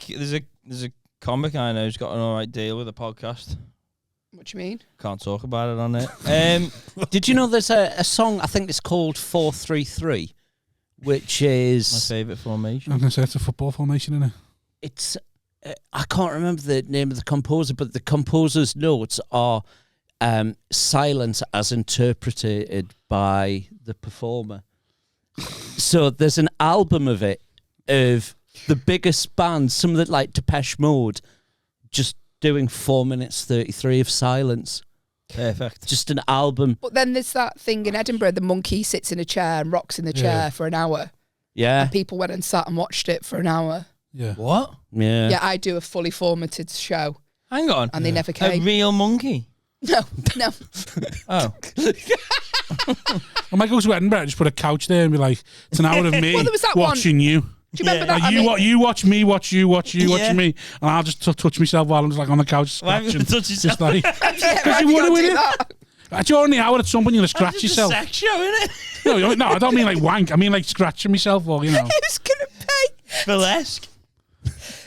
a comic I know who's got an alright deal with a podcast. What do you mean? Can't talk about it on it. Did you know there's a song, I think it's called 433, which My is... favourite formation. I'm going to say it's a football formation, isn't it? It's... I can't remember the name of the composer, but the composer's notes are silence as interpreted by the performer. So there's an album of it, of the biggest bands, some of the like Depeche Mode, just doing 4 minutes 33 of silence. Perfect. Just an album. But then there's that thing in Edinburgh, the monkey sits in a chair and rocks in the chair for an hour. Yeah. And people went and sat and watched it for an hour. Yeah. What? Yeah. Yeah, I do a fully formatted show. Hang on. And they never A came. real monkey? No. Oh. I might go to Edinburgh, just put a couch there and be like, it's an hour of me Well, there was that watching you. Do you remember that? Like, I mean, you watch me, watch you, watching Yeah. me, and I'll just touch myself while I'm just like on the couch Why have you scratching. touched yourself? Just like, yeah, why you have you wanna got to win do it? that? during the hour at some point you're going to scratch It's yourself. a sex show, innit? No, I don't mean like wank. I mean like scratching myself or, you know. Who's going to pay? Burlesque.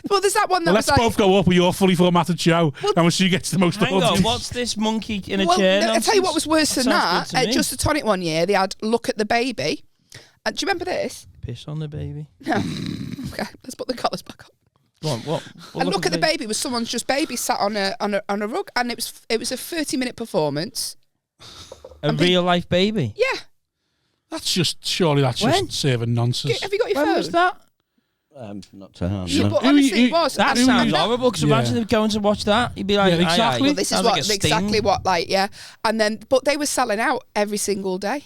Well, there's that one that Well, was let's like... both go up with your fully formatted show and we'll see who gets the most Hang audience. on, what's this monkey in a Well, chair? no, I'll tell you what was worse than Sounds that. good to me. Just a Tonic one year, they had Look at the Baby. And do you remember this? Piss on the baby. No. Okay, let's put the collars back on. Go on, what? And Look at the Baby was someone's just baby sat on a rug, and it was a 30-minute performance. A real life baby. Yeah. Surely that's When? just serving nonsense. Have you got your When phone? was that? Not to hand. Yeah, no. but honestly, it was. That And sounds that- horrible. Because imagine them going to watch that, you'd be like, Yeah, exactly. Well, this is Sounds what like a sting. exactly what like yeah, and then but they were selling out every single day.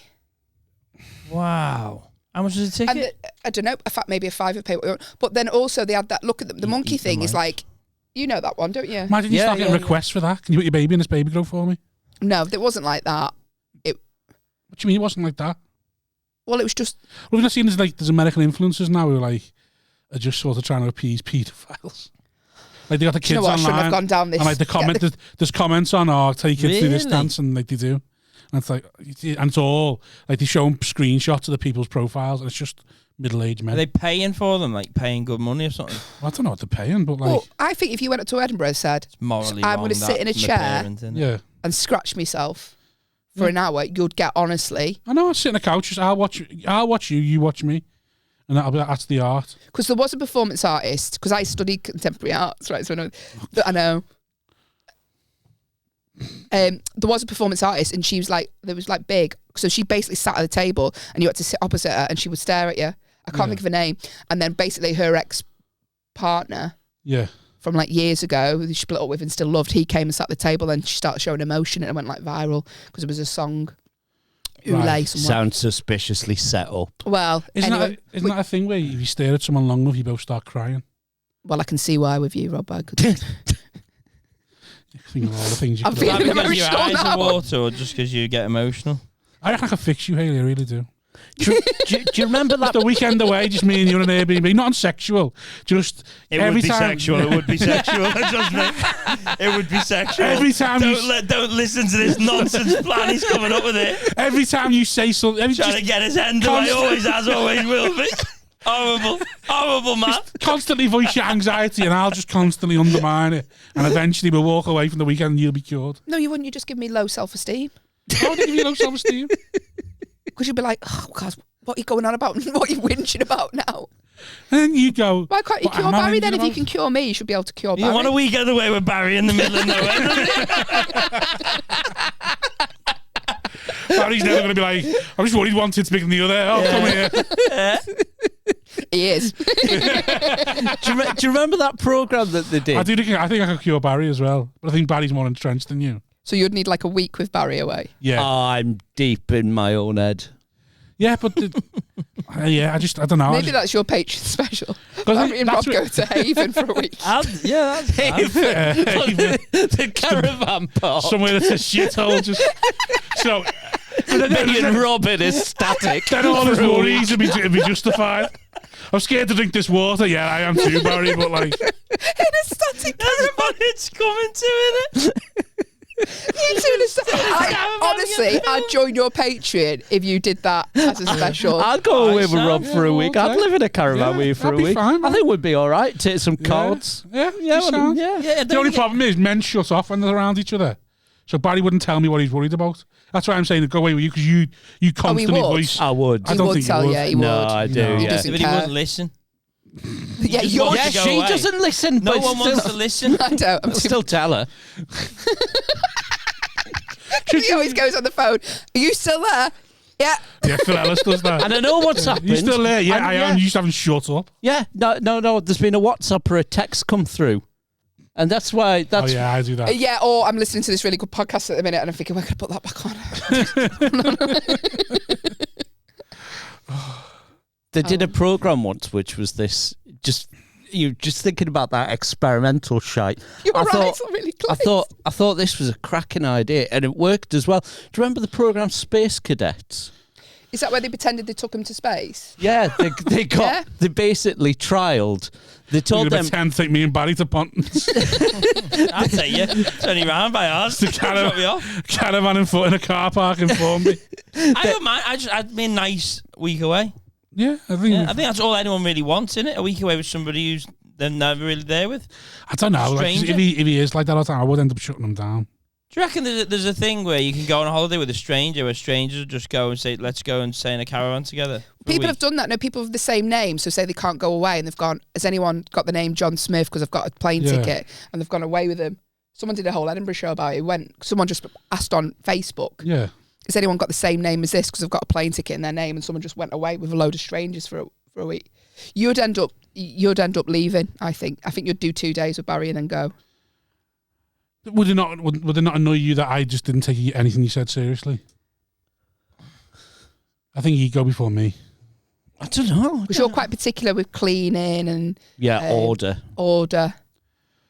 Wow. How much was a ticket? And I don't know, in fact, maybe a £5 pay. But then also they had that Look at the monkey eat thing. them Is out. like, you know that one, don't you? Imagine you Yeah, start getting yeah, requests for that. Can you put your baby in this baby grow for me? No, it wasn't like that. What do you mean it wasn't like that? Well, it was just Well, we've not seen there's American influencers now who like are just sort of trying to appease paedophiles. Like they got the kids you know what? I shouldn't online, have gone down this. and like there's comments on, "Oh, tell your kids to do this Really? dance," and like they do, and it's like, and it's all like they show them screenshots of the people's profiles, and it's just middle-aged men. Are they paying for them? Like paying good money or something? I don't know what they're paying, but like, Well, I think if you went up to Edinburgh and said, It's morally I'm wrong. gonna sit in a that from chair. parent, innit? yeah, and scratch myself for an hour, you'd get honestly. I know. I sit on the couch, just I'll watch you, you watch me, and that's the art. Because there was a performance artist, because I studied contemporary arts, right? So I know. There was a performance artist, and she was like, there was like big, So she basically sat at the table and you had to sit opposite her and she would stare at you. I can't think of her name. And then basically her ex-partner from like years ago, who she split up with and still loved, he came and sat at the table and she started showing emotion and it went like viral because it was a song. Sounds suspiciously set up. Well, isn't anyway, that a thing where if you stare at someone long enough, you both start crying? Well, I can see why with you, Rob. I could. Think of all the things you I'm could Is that feeling because your eyes emotional are now. water or just because you get emotional? I reckon I could fix you, Hayley. I really do. Do you remember that? The weekend away, just me and you on an Airbnb. Not sexual. Just It every would be time. sexual. It would be sexual. Trust me. It would be sexual. Every time Don't listen to this nonsense plan he's coming up with it. Every time you say something, Trying to get his end away. Always has, always will be. Horrible man. constantly voice your anxiety, and I'll just constantly undermine it. And eventually, we'll walk away from the weekend, and you'll be cured. No, you wouldn't. You just give me low self-esteem. How would I give you low self-esteem? Because you'd be like, oh, God, what are you going on about? What are you whinging about now? And then you go, Why can't you "What cure am I Barry then? whinging If you about?" can cure me, you should be able to cure Barry. You want a weekend away with Barry in the middle of nowhere, doesn't he? Barry's never going to be like, I'm just worried one tit's bigger than the other. Oh, come here. He is. Do you remember that program that they did? I think I could cure Barry as well. But I think Barry's more entrenched than you. So you'd need like a week with Barry away. Yeah. I'm deep in my own head. Yeah, but I don't know. Maybe that's your Patreon special. But Barry and Rob that's go to Haven for a week. That's the caravan park. somewhere that's a shithole. Just so. Me and Robin is static. Then all his worries would be justified. I'm scared to drink this water. Yeah, I am too, Barry. But like, In a static That's what it's coming to, isn't it? Honestly, I'd join your Patreon if you did that as a special. I'd go away with Rob for a week. okay. I'd live in a caravan with you for a that'd be week. fine, I think we'd be all right. Take some cards. yeah. Yeah. The only problem is men shut off when they're around each other. So Barry wouldn't tell me what he's worried about. That's why I'm saying to go away with you because you constantly would? voice. I would. I He don't would think tell you you. would. He would. No, I do. He Yeah. doesn't But he care. wouldn't listen. Yeah, just you're. wants Yeah, to go she away. doesn't listen. No but one still, wants to listen. I don't. I'm I'll too. still tell her. He always goes on the phone. Are you still there? Yeah. Yeah, Phil Ellis does that. And I know what's happened. You still there? Yeah, And I am. You just haven't shut up. Yeah, no. There's been a WhatsApp or a text come through, and that's why. Oh yeah, I do that. Yeah, or I'm listening to this really good podcast at the minute and I'm thinking, we're going to put that back on. They did a program once, which was this just thinking about that experimental shite. Your I eyes thought, are really I close. thought this was a cracking idea, and it worked as well. Do you remember the program Space Cadets? Is that where they pretended they took him to space? Yeah, they got Yeah. they basically trialed. They You're told gonna them pretend to take me and Barry to Pontons. I'll tell you. It's only round by ours. The Drop me off. caravan and foot in a car park in Formby. I don't mind. I'd be a nice week away. Yeah, I think. Yeah, I think that's all anyone really wants, isn't it? A week away with somebody who's they're never really there with. I don't know. Like, Stranger. if he is like that all the time, I would end up shutting him down. Do you reckon there's a thing where you can go on a holiday with a stranger, where strangers just go and say, "Let's go and stay in a caravan together"? for a People week? have done that. No, people with the same name. So say they can't go away and they've gone, has anyone got the name John Smith because I've got a plane Yeah. ticket and they've gone away with him. Someone did a whole Edinburgh show about it. Someone just asked on Facebook, Yeah. has anyone got the same name as this because I've got a plane ticket in their name, and someone just went away with a load of strangers for a week. You'd end up leaving, I think. I think you'd do 2 days with Barry and then go. Would it not annoy you that I just didn't take anything you said seriously? I think you'd go before me. I don't know. Because you're quite particular with cleaning and order.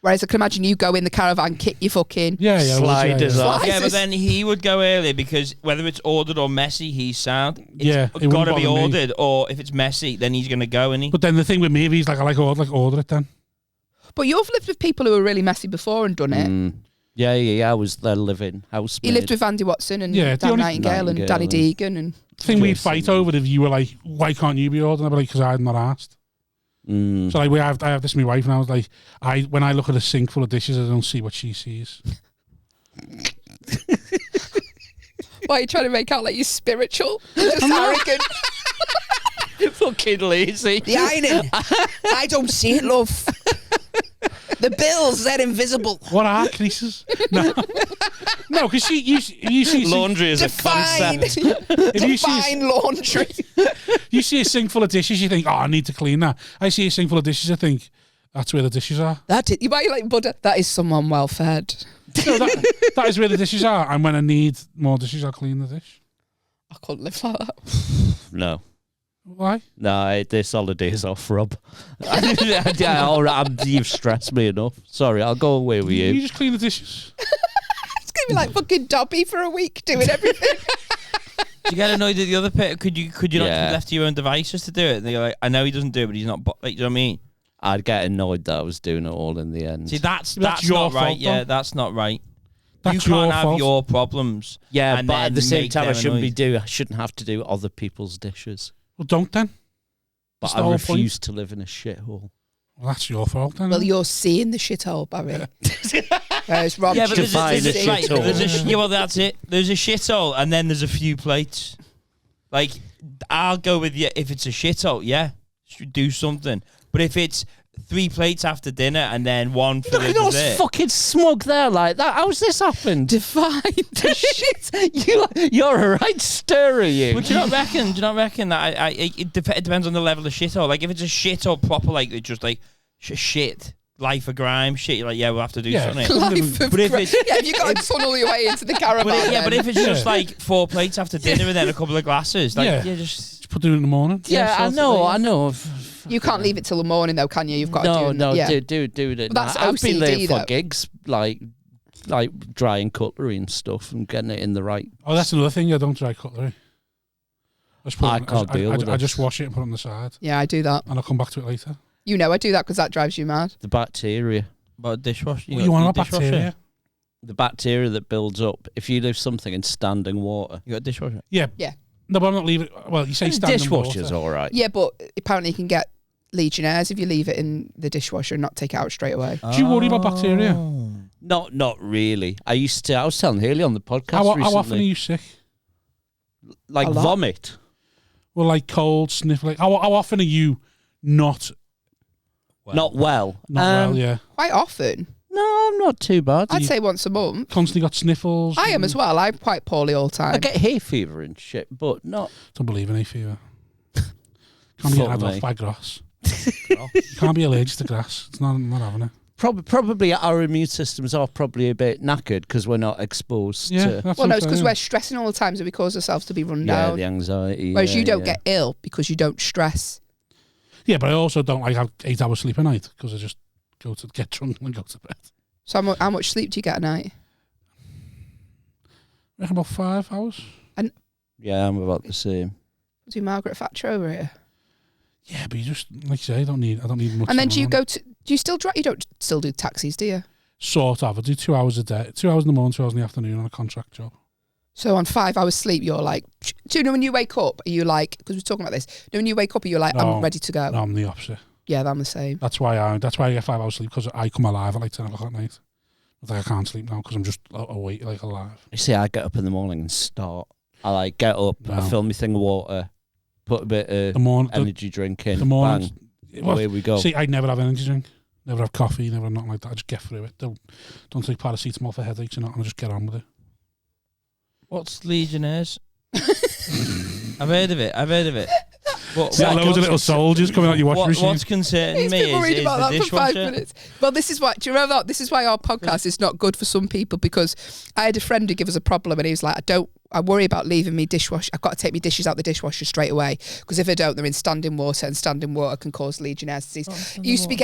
Whereas I can imagine you go in the caravan, kick your fucking sliders off. Yeah, but then he would go early because whether it's ordered or messy, he's sound. It's it got to wouldn't be bother me. ordered, or if it's messy, then he's going to go, isn't he? But then the thing with me, if he's like, I like order it then. But you've lived with people who were really messy before and done it. Yeah. I was there living housemaid. You lived with Andy Watson and Yeah, the Dan only- Nightingale and Danny Deegan and The thing we'd fight over if you were like, why can't you be ordering? I'd be like, because I'm not asked. So like, I have this with my wife, and I was like, when I look at a sink full of dishes, I don't see what she sees. why are you trying to make out like you're spiritual? Just arrogant. You're fucking lazy. The ironing. I don't see it, love. The bills, they're invisible. What are creases? No, because you see Laundry is a Define, concept. if you see define laundry. you see a sink full of dishes, you think, oh, I need to clean that. I see a sink full of dishes, I think that's where the dishes are. You might like butter. That is someone well fed. No, that is where the dishes are, and when I need more dishes, I'll clean the dish. I couldn't live like that. No. Why? No, this holiday's off, Rob. Yeah, all right, you've stressed me enough. Sorry, I'll go away with You you. just clean the dishes. It's gonna be like fucking Dobby for a week doing everything. Do you get annoyed at the other pet? Could you not Yeah. be left to your own devices to do it? And you're like, I know he doesn't do it, but he's not. Like, you know what I mean? I'd get annoyed that I was doing it all in the end. See, that's your not right. fault, Yeah, though. that's not right. That's you can't your have fault. your problems. Yeah, and but then at the same make time, I them shouldn't annoyed. I shouldn't have to do other people's dishes. Well, don't then. But That's the I whole refuse to live in a shithole. Well, that's your fault then. Well, you're seeing the shithole, Barry. Whereas Rob Yeah, but there's Define a right, shithole. yeah, well, that's it. There's a shithole, and then there's a few plates. Like, I'll go with you if it's a shithole. Yeah, should do something. But if it's 3 plates after dinner and then 1 for Look the at us dessert, fucking smug there like that. How's this happened? define the shit. You're a right stirrer, you. But do you not reckon? Do you not reckon that it depends on the level of shithole? Like if it's a shithole proper, like it's just like shit, life of grime, shit. You're like, yeah, we'll have to do something. Life of But if gra- it's- yeah, if you got to tunnel your way into the caravan. But if it's just Yeah. like 4 plates after dinner and then a couple of glasses, like Yeah. just Just put it in the morning. Yeah, I sort of know, thing. I know. you can't leave it till the morning, though, can you? You've got to do No, yeah. do it. But that's I've been there OCD for though. gigs, like drying cutlery and stuff and getting it in the right. Oh, that's another thing. I don't dry cutlery. I can't deal with I it. just wash it and put it on the side, Yeah, I do that. and I'll come back to it later. You know, I do that because that drives you mad. The bacteria. about dishwasher. What you want about bacteria? The bacteria that builds up if you leave something in standing water. You got a dishwasher? Yeah. Yeah. No, but I'm not leaving. Well, you say standing Dishwasher's water. all right. Yeah, but apparently you can get Legionnaires if you leave it in the dishwasher and not take it out straight away. Do you worry about bacteria? Not really. I was telling Haley on the podcast How recently. often are you sick? like A lot. vomit? Well, like cold, sniffling. How often are you not Not well. well? Yeah. Quite often. No, I'm not too bad. I'd say once a month. Constantly got sniffles. I am as well. I'm quite poorly all the time. I get hay fever and shit, but not. Don't believe in hay fever. Can't be Fuck had me. off by grass. You can't be allergic to grass. It's not having it. Probably our immune systems are probably a bit knackered because we're not exposed Yeah, to that's well, what no, I'm it's because saying. we're stressing all the time, so we cause ourselves to be run yeah, down. the anxiety. Whereas yeah, you don't yeah. get ill because you don't stress. Yeah, but I also don't like have 8 hours sleep a night because I just go to get drunk and go to bed. So how much sleep do you get a night? I reckon about 5 hours. Yeah, I'm about the same. Do Margaret Thatcher over here? Yeah, but you just like you say, I don't need much. And then going on. do you still drive? You don't still do taxis, do you? Sort of. I do 2 hours a day, 2 hours in the morning, 2 hours in the afternoon on a contract job. So on 5 hours sleep, you're like, do you know when you wake up? Are you like, because we're talking about this, when you wake up, are you like, No. I'm ready to go? No, I'm the opposite. Yeah, I'm the same. That's why I get 5 hours sleep because I come alive at like 10 o'clock at night. It's like I can't sleep now because I'm just awake, like alive. You see, I get up in the morning and start. I like get up, I No. fill my thing of water, put a bit of The morning, energy drink in, the morning. bang, away we go. See, I never have energy drink, never have coffee, never have nothing like that. I just get through it. Don't take paracetamol for headaches and nothing. I just get on with it. What's Legionnaires? I've heard of it. What, See, loads of little soldiers coming out your washing machine. what's concerning He's me been worried is about the that for 5 dishwasher. minutes. Well, this is why. Do you remember that? This is why our podcast is not good for some people, because I had a friend who gave us a problem, and he was like, I worry about leaving me dishwasher. I've got to take my dishes out the dishwasher straight away, because if I don't, they're in standing water, and standing water can cause Legionnaires disease. It used to be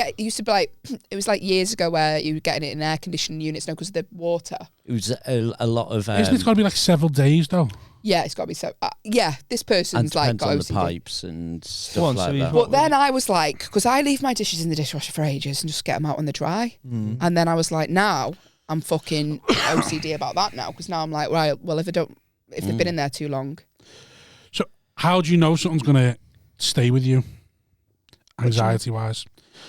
like it was like years ago where you were getting it in air conditioning units now because of the water. It was a lot of. Isn't it got to be like several days though? Yeah, it's got to be so. Yeah, this and person's like depends got on the OCD. pipes and stuff Go on, like so that. you've But then I was like, because I leave my dishes in the dishwasher for ages and just get them out when they're dry. And then I was like, now I'm fucking OCD about that now, because now I'm like, right, well, if they've been in there too long. So how do you know something's going to stay with you, anxiety wise?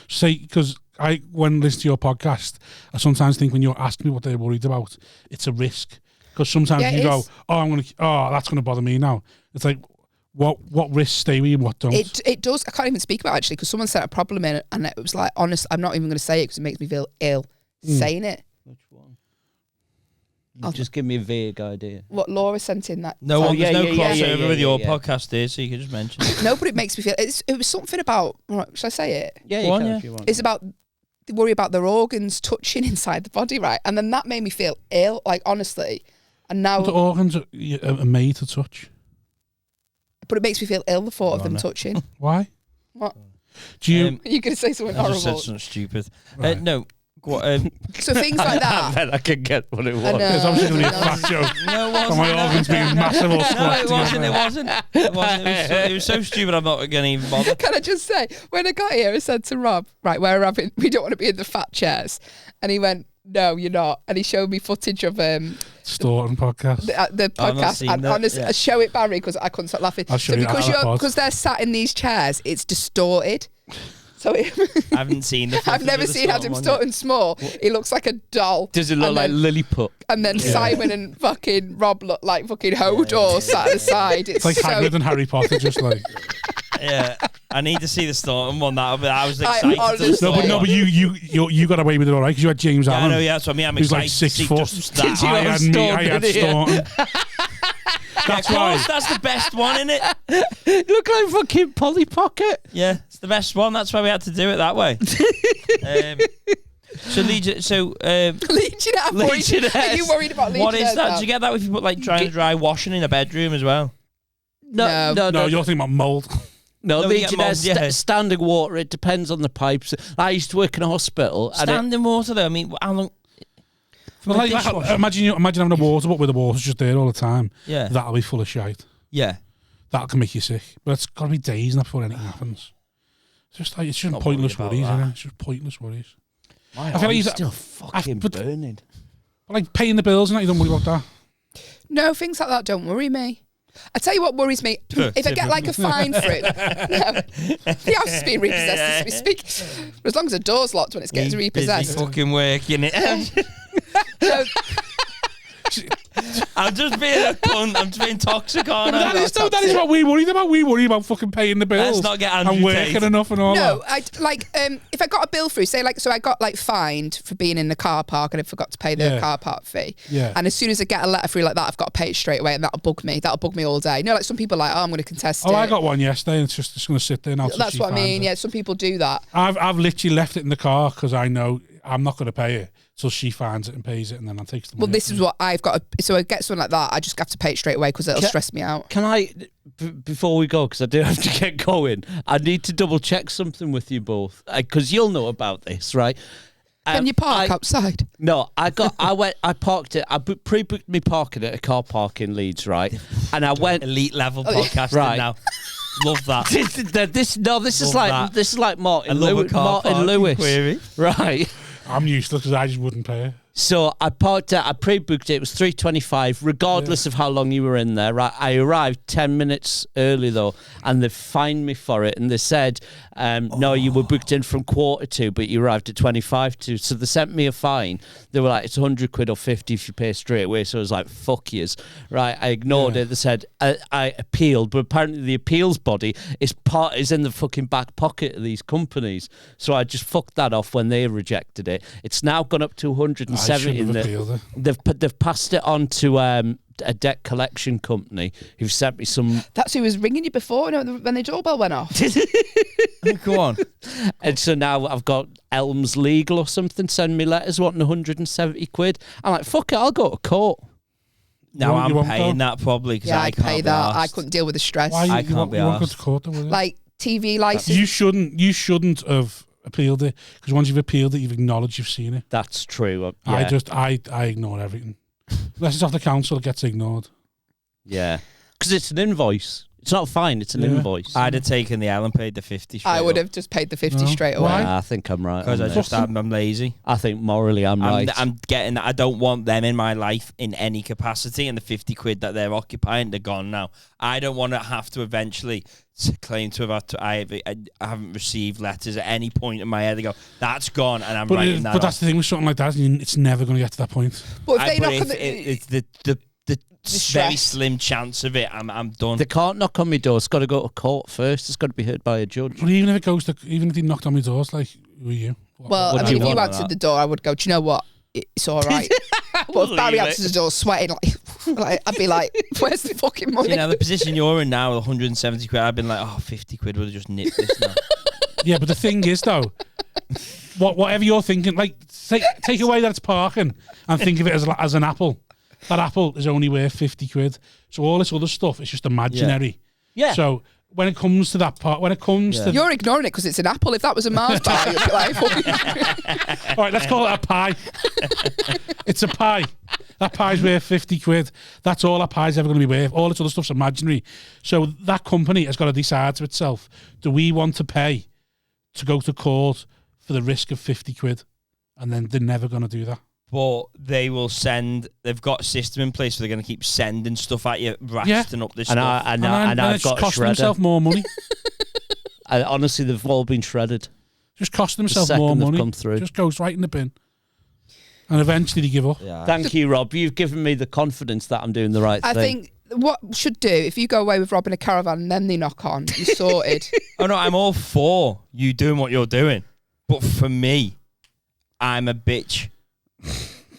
Say, because when listening to your podcast, I sometimes think when you're asking me what they're worried about, it's a risk. Because sometimes Yeah, you it go, is. that's going to bother me now. It's like, What risks stay with you and what don't? It does. I can't even speak about it, actually, because someone sent a problem in and it was like, honest, I'm not even going to say it because it makes me feel ill saying it. Which one? Just give me a vague idea. What Laura sent in that. No, there's no crossover with your yeah. podcast here, so you can just mention it. No, but it makes me feel. It was something about. Should I say it? Yeah, Go on, can yeah. if you want. It's about the worry about their organs touching inside the body, right? And then that made me feel ill, like honestly. And now, The organs are made to touch. but it makes me feel ill the thought of them touching. Why? What? Do you? Are you going to say something I just said horrible? something stupid. Right. No. So things like I that. bet I can get what it was. I know. It's obviously going to be a fat joke. No, it wasn't. And my organs being massive or No, squat it wasn't. together. It wasn't. It wasn't. It was so stupid. I'm not going to even bother. Can I just say, when I got here, I said to Rob, right, we don't want to be in the fat chairs. And he went, no, you're not. And he showed me footage of Staunton podcast. the I've not podcast. seen And that, honestly, yeah. I show it Barry because I couldn't stop laughing. I'll show you because that on the pod. they're sat in these chairs, it's distorted. So I haven't seen the. I've never seen Adam Staunton small. He looks like a doll. Does it look And like then- Lilliput? And then Simon and fucking Rob look like fucking Hodor sat at the side. It's like Hagrid and Harry Potter, just like. Yeah, I need to see the Staunton one. I was I excited. honestly- No, but you got away with it all right because you had James Yeah, I Allen. know. Yeah, that's what I mean. I'm Who's like excited. 6 to foot. see just Did that. you I have had me. I had Staunton here? Staunton. That's Of why. course, that's the best one, isn't it? You look like fucking Polly Pocket. Yeah, it's the best one. That's why we had to do it that way. So Legionnaire. Legionnaires. Are you worried about Legionnaires? what is that? now? Do you get that if you put like dry washing in a bedroom as well? No. No, you're thinking about mold. No, No, we get Legionnaires, mold, yeah. standing water, it depends on the pipes. I used to work in a hospital. and Standing water though. I mean, how long? Well, like, imagine having a water, but with the water's just there all the time. Yeah. That'll be full of shite. Yeah. That can make you sick. But it's got to be days now before anything happens. It's just Not pointless worried about worries, that. isn't it? It's just pointless worries. My I feel like arm's he's- still fucking but- burning. Like paying the bills and that, you don't worry about that. No, things like that don't worry me. I tell you what worries me. If I get like a fine for it, no, the house is being repossessed as we speak. But as long as the door's locked when it's getting Busy repossessed. fucking working it. No, I'm just being a cunt. I'm just being toxic on That is what we worried about. We worry about fucking paying the bills. Let's not get Andrew and working Tate. enough and all no, that. if I got a bill through, say like, so I got like fined for being in the car park and I forgot to pay the Yeah. car park fee. Yeah. And as soon as I get a letter through like that, I've got to pay it straight away, and that'll bug me. That'll bug me all day. You know, like some people are like, oh, I'm going to contest it. Oh, I got one yesterday and it's just going to sit there now. till That's she what I finds mean. it. Yeah, some people do that. I've literally left it in the car because I know I'm not going to pay it till she finds it and pays it and then I take the money. Well, this is what I've got. So I get something like that, I just have to pay it straight away because it'll stress me out. Can I, before we go, because I do have to get going, I need to double check something with you both, because you'll know about this, right? Can you park I- outside? No, I parked it. I pre-booked me parking at a car park in Leeds, right? And I went. Elite level Oh, yeah. podcasting Right. now. Love that. This is Love like that. this is like I Martin love a Lewis. car Martin parking Lewis, query. right? I'm useless because I just wouldn't pay it. So I parked it. I pre-booked it. It was $3.25, regardless of how long you were in there. Right? I arrived 10 minutes early though, and they fined me for it. And they said, "No, you were booked in from 1:45, but you arrived at 25 to." So they sent me a fine. They were like, "It's 100 quid or 50 if you pay straight away." So I was like, "Fuck yous." Right? I ignored it. They said I appealed, but apparently the appeals body is in the fucking back pocket of these companies. So I just fucked that off when they rejected it. It's now gone up to 170. I shouldn't In have the, appealed it. they've passed it on to a debt collection company who've sent me some. That's who was ringing you before, you know, when the doorbell went off. Go on. And so now I've got Elms Legal or something send me letters wanting 170 quid. I'm like, fuck it, I'll go to court. Now You I'm won't paying go? that probably because Yeah, I I'd can't pay be that. I arsed. couldn't deal with the stress. I You can't won't be go arsed. to court, though, will you? Like TV license. You shouldn't have appealed it because once you've appealed it, you've acknowledged you've seen it. That's true. Yeah. I ignore everything. Unless it's off the council, it gets ignored. Yeah. Because it's an invoice. It's not a fine, it's an Yeah. invoice. I'd have taken the L and paid the 50 straight I would up. have just paid the 50 No. straight away. Why? I think I'm right. Because on I this. just I'm lazy. I think morally I'm right. I'm getting. I don't want them in my life in any capacity, and the 50 quid that they're occupying, they're gone now. I don't want to have to eventually claim to have had to. I haven't received letters at any point in my head. They go, that's gone, and I'm writing that. But that's the thing with something like that. It's never going to get to that point. But if I, they but knock on if the... it's the the very stress. slim chance of it, I'm done. They can't knock on my door. It's got to go to court first. It's got to be heard by a judge. But even if it goes to, even if they knocked on my door, it's like, who are you? Well, What I do mean, you if you want? answered the door, I would go, do you know what? It's all right. But if Barry Leave it. answers the door sweating, like, I'd be like, where's the fucking money? You know, the position you're in now, 170 quid, I've been like, 50 quid would have just nipped this now. Yeah, but the thing is, though, whatever you're thinking, like, take away that it's parking and think of it as an apple. That apple is only worth 50 quid. So all this other stuff is just imaginary. Yeah. So when it comes to that part, when it comes to... You're ignoring it because it's an apple. If that was a Mars bar, you'd be like, All right, let's call it a pie. It's a pie. That pie's worth 50 quid. That's all that pie's ever going to be worth. All this other stuff's imaginary. So that company has got to decide to itself, do we want to pay to go to court for the risk of 50 quid? And then they're never going to do that. But they will send. They've got a system in place, so they're going to keep sending stuff at you, ratcheting up this And stuff. and I've I've got a cost shredder. themselves more money. Honestly, they've all been shredded. Just cost themselves second more they've money. come through. Just goes right in the bin. And eventually they give up. Thank you, Rob. You've given me the confidence that I'm doing the right I thing. think what should do, if you go away with Rob in a caravan and then they knock on, you're sorted. Oh no, I'm all for you doing what you're doing, but for me, I'm a bitch.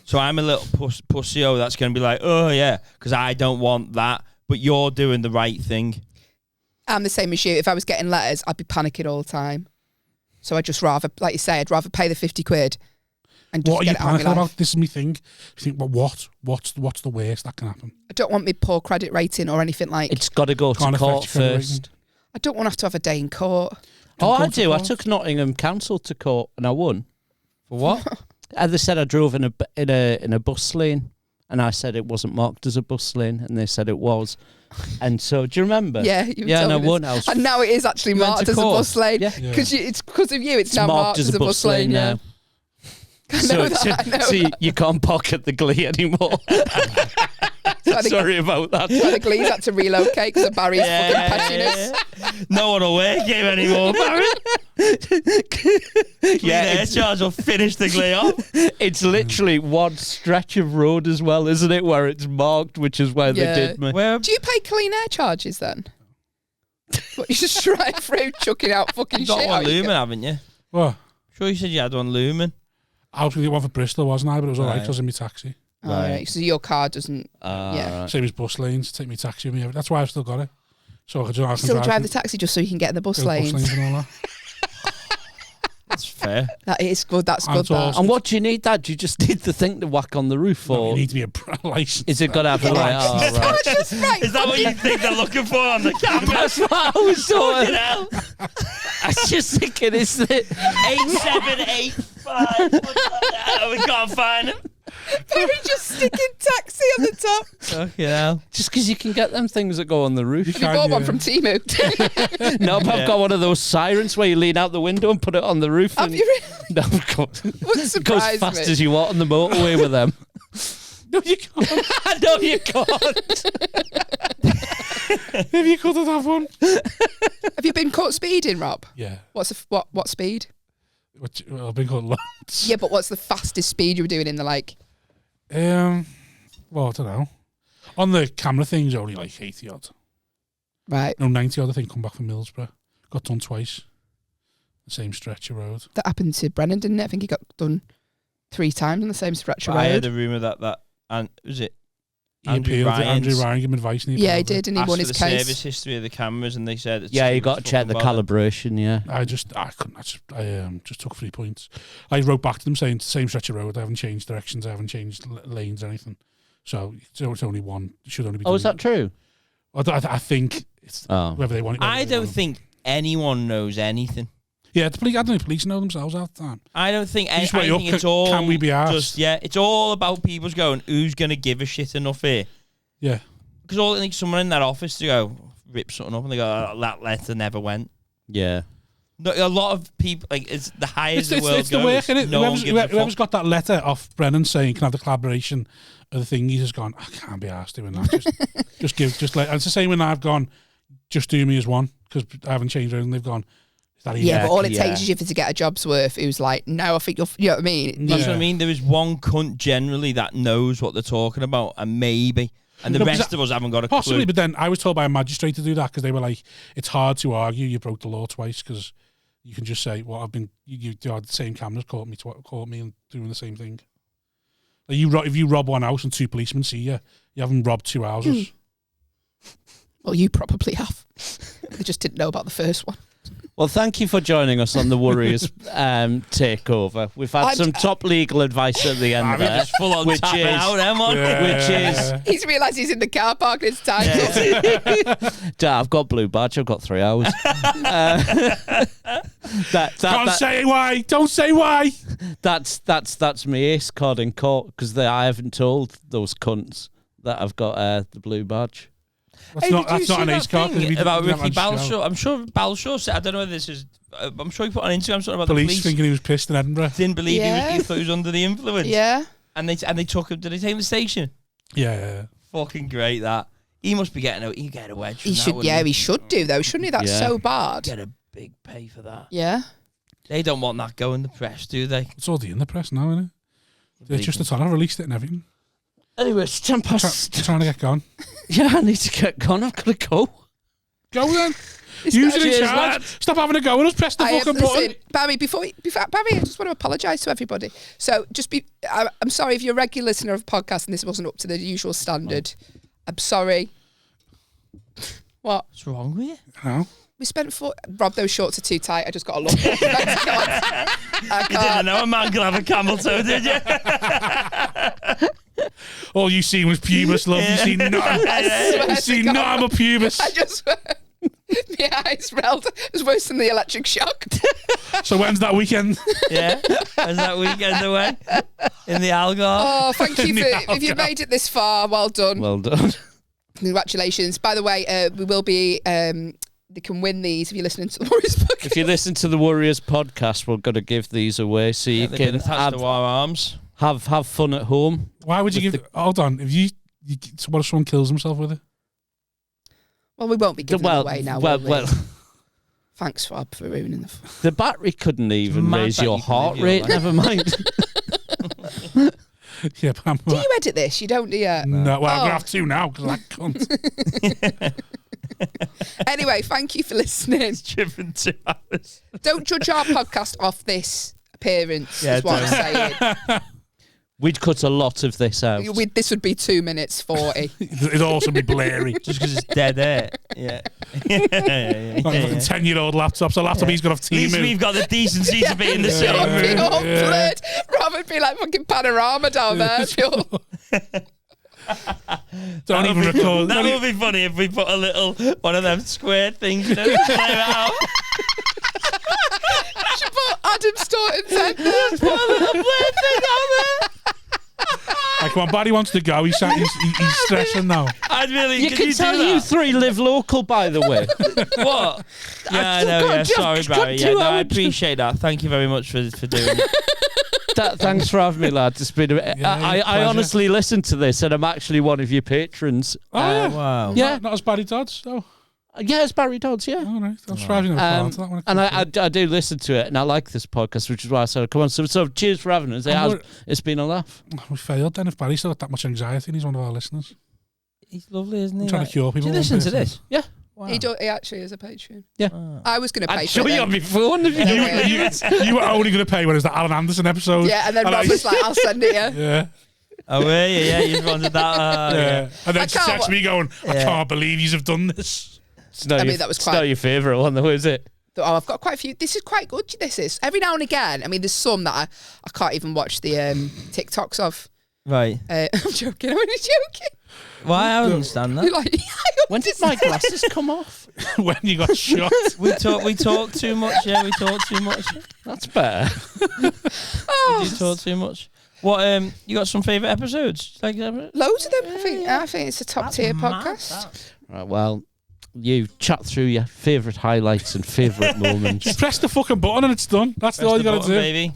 So I'm a little pussy-o that's going to be like, oh yeah, because I don't want that, but you're doing the right thing. I'm the same as you. If I was getting letters, I'd be panicking all the time. So I'd just rather, like you say, I'd rather pay the 50 quid and just What are you get it out of panicking my about? life. This is me thing. You think, well, what's the worst that can happen? I don't want my poor credit rating or anything like. It's got to go to Can't affect court your credit rating. first. I don't want to have a day in court. Oh, I go to do. I court. took Nottingham Council to court and I won. For what? And they said I drove in a bus lane, and I said it wasn't marked as a bus lane, and they said it was. And so, do you remember? Yeah, you yeah, and I told me won. this. And now it is actually You went marked to as a court? bus lane. Yeah. Because it's because of you. It's now marked as a bus lane yeah. now. I know So, that. I know so that. you can't pocket the glee anymore. Sorry about that. So the Glees had to relocate because of Barry's fucking pettiness. No one will work here anymore, Barry. Yeah, Air charge will finish the glee off. It's literally one stretch of road as well, isn't it? Where it's marked, which is where Yeah. they did me. Where? Do you pay clean air charges then? What, you just drive through chucking out fucking You've shit got one out you Lumen, go- haven't you? Well, Sure, you said you had one Lumen. I was going to get one for Bristol, wasn't I? But it was all right Right. because of my taxi. Oh, right. So your car doesn't. Yeah. Same as bus lanes, take me taxi with me. That's why I've still got it. So I can Still drive the taxi just so you can get in the bus lanes. and all that. That's fair. That is good. That's I'm good. That. told- And what do you need that? Do you just need the thing to whack on the roof, No, or you need to be a license. is it got to have a right? Oh, right. Just right. Is that what you think they're looking for on the camera? That's what I was Fucking doing. hell. I was just thinking, is it? 8785. We can't find him. Barry just sticking taxi on the top. Fucking hell. Just because you can get them things that go on the roof. You bought one from Temu. No, but I've got one of those sirens where you lean out the window and put it on the roof. Have and you really? No, of course. Wouldn't Go as surprise fast me. as you want on the motorway with them. No, you can't. I know you can't. If you could have one. Have you been caught speeding, Rob? Yeah. What speed? Well, I've been called loads. Yeah, but what's the fastest speed you were doing in the like? Well, I don't know. On the camera thing's only like 80 odd. Right. No, 90 odd, I think, come back from Middlesbrough. Got done twice. The same stretch of road. That happened to Brennan, didn't it? I think he got done 3 times on the same stretch of I heard road. a rumour that and was it He Andrew appealed it. Ryan's Andrew Ryan gave him advice. And Yeah, he did, and he asked won for his the case. service history of the cameras, and they said it's Yeah, too you got to much check the fucking bother. calibration, yeah. I couldn't. I just took 3 points. I wrote back to them saying, same stretch of road. I haven't changed directions. I haven't changed lanes or anything. So it's only one. It should only be. Oh, is done. that true? I think it's whether they want it. I don't think anyone knows anything. Yeah, the police. I don't think police know themselves half the time. I don't think You just weigh up, think it's all. can we be arsed? Just, yeah, it's all about people's going. Who's gonna give a shit enough here? Yeah. Because all like someone in that office to go rip something up, and they go, oh, "That letter never went." Yeah. No, a lot of people like it's the highest the world It's the goes. work, innit? No one gives a Whoever's fuck. got that letter off Brennan saying can have the collaboration of the thing, he's just gone, I can't be arsed doing that. Just let. And it's the same when I've gone, just do me as one because I haven't changed anything. They've gone, is that easy? Yeah, but all it Yeah. takes is you to get a job's worth. Who's like, no, I think you know what I mean? That's Yeah. what I mean. There is one cunt generally that knows what they're talking about, and maybe. And the rest of us haven't got a possibly, clue. but then I was told by a magistrate to do that because they were like, it's hard to argue you broke the law twice because you can just say, well, you had the same cameras caught me and doing the same thing. Like if you rob one house and 2 policemen see you, you haven't robbed 2 houses. Well, you probably have. They just didn't know about the first one. Well, thank you for joining us on the Warriors takeover. We've had some top legal advice at the end there, Just full on which tapping is out, which is He's realised he's in the car park and it's time. Dad, I've got blue badge. I've got 3 hours. Don't say why. Don't say why. That's my ace card in court because I haven't told those cunts that I've got the blue badge. That's not an ace card. About Ricky Balshaw. I'm sure Balshaw said, I don't know whether this is, I'm sure he put on Instagram something about Police the police. thinking he was pissed in Edinburgh. Didn't believe he thought he was under the influence. Yeah. And they took him, did they take him to the station? Yeah. Fucking great that. He must be getting he'd get a wedge from He that, should, wouldn't he should do though, shouldn't he? That's Yeah. so bad. Get a big pay for that. Yeah. They don't want that going in the press, do they? It's already in the press now, isn't it? They're just the Torah released it and everything. Anyway, it's 10 past. Trying to get gone. Yeah, I need to get gone. I've got to go. Go then. Use it in Cheers, charge. lad. Stop having a go and just press the fucking button. Listen, Barry, Barry, I just want to apologise to everybody. So I'm sorry if you're a regular listener of podcasts and this wasn't up to the usual standard. I'm sorry. What? What's wrong with you? No. We spent Rob, those shorts are too tight. I just got to look. You didn't know a man could have a camel toe, did you? All you seen was pubis, love. You seen nothing. You seen nothing but pubis. I just... My eyes rolled. It was worse than the electric shock. So when's that weekend? Yeah. Was that weekend away? In the Algarve? Oh, thank you for... If you made it this far, well done. Well done. Congratulations. By the way, we will be... they can win these if you're listening to the Warriors podcast. If you listen to the Warriors podcast, we're going to give these away so you They've can been attached to our arms. have fun at home. Why would you give... Hold on. If you what if someone kills himself with it? Well, we won't be giving them away now, will we? Well, Thanks, Rob, for ruining the... the battery couldn't even Mad raise that your you can heart live your rate. life. Never mind. Yeah, but I'm... Do you edit this? You don't, do you? No, well, I'm going to have to now because I can't. Anyway, thank you for listening. Driven 2 hours. Don't judge our podcast off this appearance, Yeah, is what I'm saying. We'd cut a lot of this out. This would be 2 minutes 40. It'd also be blurry. Just because it's dead air. Yeah. Like a fucking 10-year-old laptop. So laptop he's got off At least Timu. we've got the decency to be in the It same would be room. all blurred. Rob would be like fucking panorama down there. Don't even record. That would be funny if we put a little one of them square things in it. Play it out. should put Adam Staunton's head there. Put a little blade thing on there. Like when Barry wants to go, he's stressing now. I'd really. You could can you tell do that? you three live local, by the way. What? Yeah, I still know. got Yeah, just- sorry, got Barry. Yeah, 2 no, I hours. appreciate that. Thank you very much for doing it. Thanks for having me, lad. It's been I pleasure. honestly listened to this, and I'm actually one of your patrons. Oh, yeah. Wow. Yeah, Not as Barry Dodds, though. yeah, it's Barry Dodds. Yeah. All right. I'm surprised you never caught on to that one. And I do listen to it, and I like this podcast, which is why I said, come on. So cheers for having us. It's been a laugh. We failed then if Barry's still got that much anxiety and he's one of our listeners. He's lovely, isn't he? I'm trying to cure people. Do you listen to one this? Yeah. Wow. He actually is a Patreon. Yeah. I was going to pay I'd for show it. you then. on my phone if you Yeah. You were only going to pay when it was the Alan Anderson episode. Yeah, and then Rob was like, I'll send it you. Yeah. Oh, were you? Yeah, you wanted that. Yeah. And then I she can't texts me going, I Yeah. can't believe you have done this. It's not I your, mean, that was it's quite- not your favourite one, though, is it? Oh, I've got quite a few. This is quite good. This is. Every now and again, I mean, there's some that I can't even watch the TikToks of. Right. I'm joking. I'm only joking. Why? I understand You're that. like, When did my glasses come off? When you got shot. We talk too much. Yeah, we talk too much. That's better. Oh, You talk too much. What? You got some favourite episodes? Like, loads of them. I think it's a top tier podcast. Right, well, you chat through your favourite highlights and favourite moments. Just press the fucking button and it's done. That's all you got to do. baby.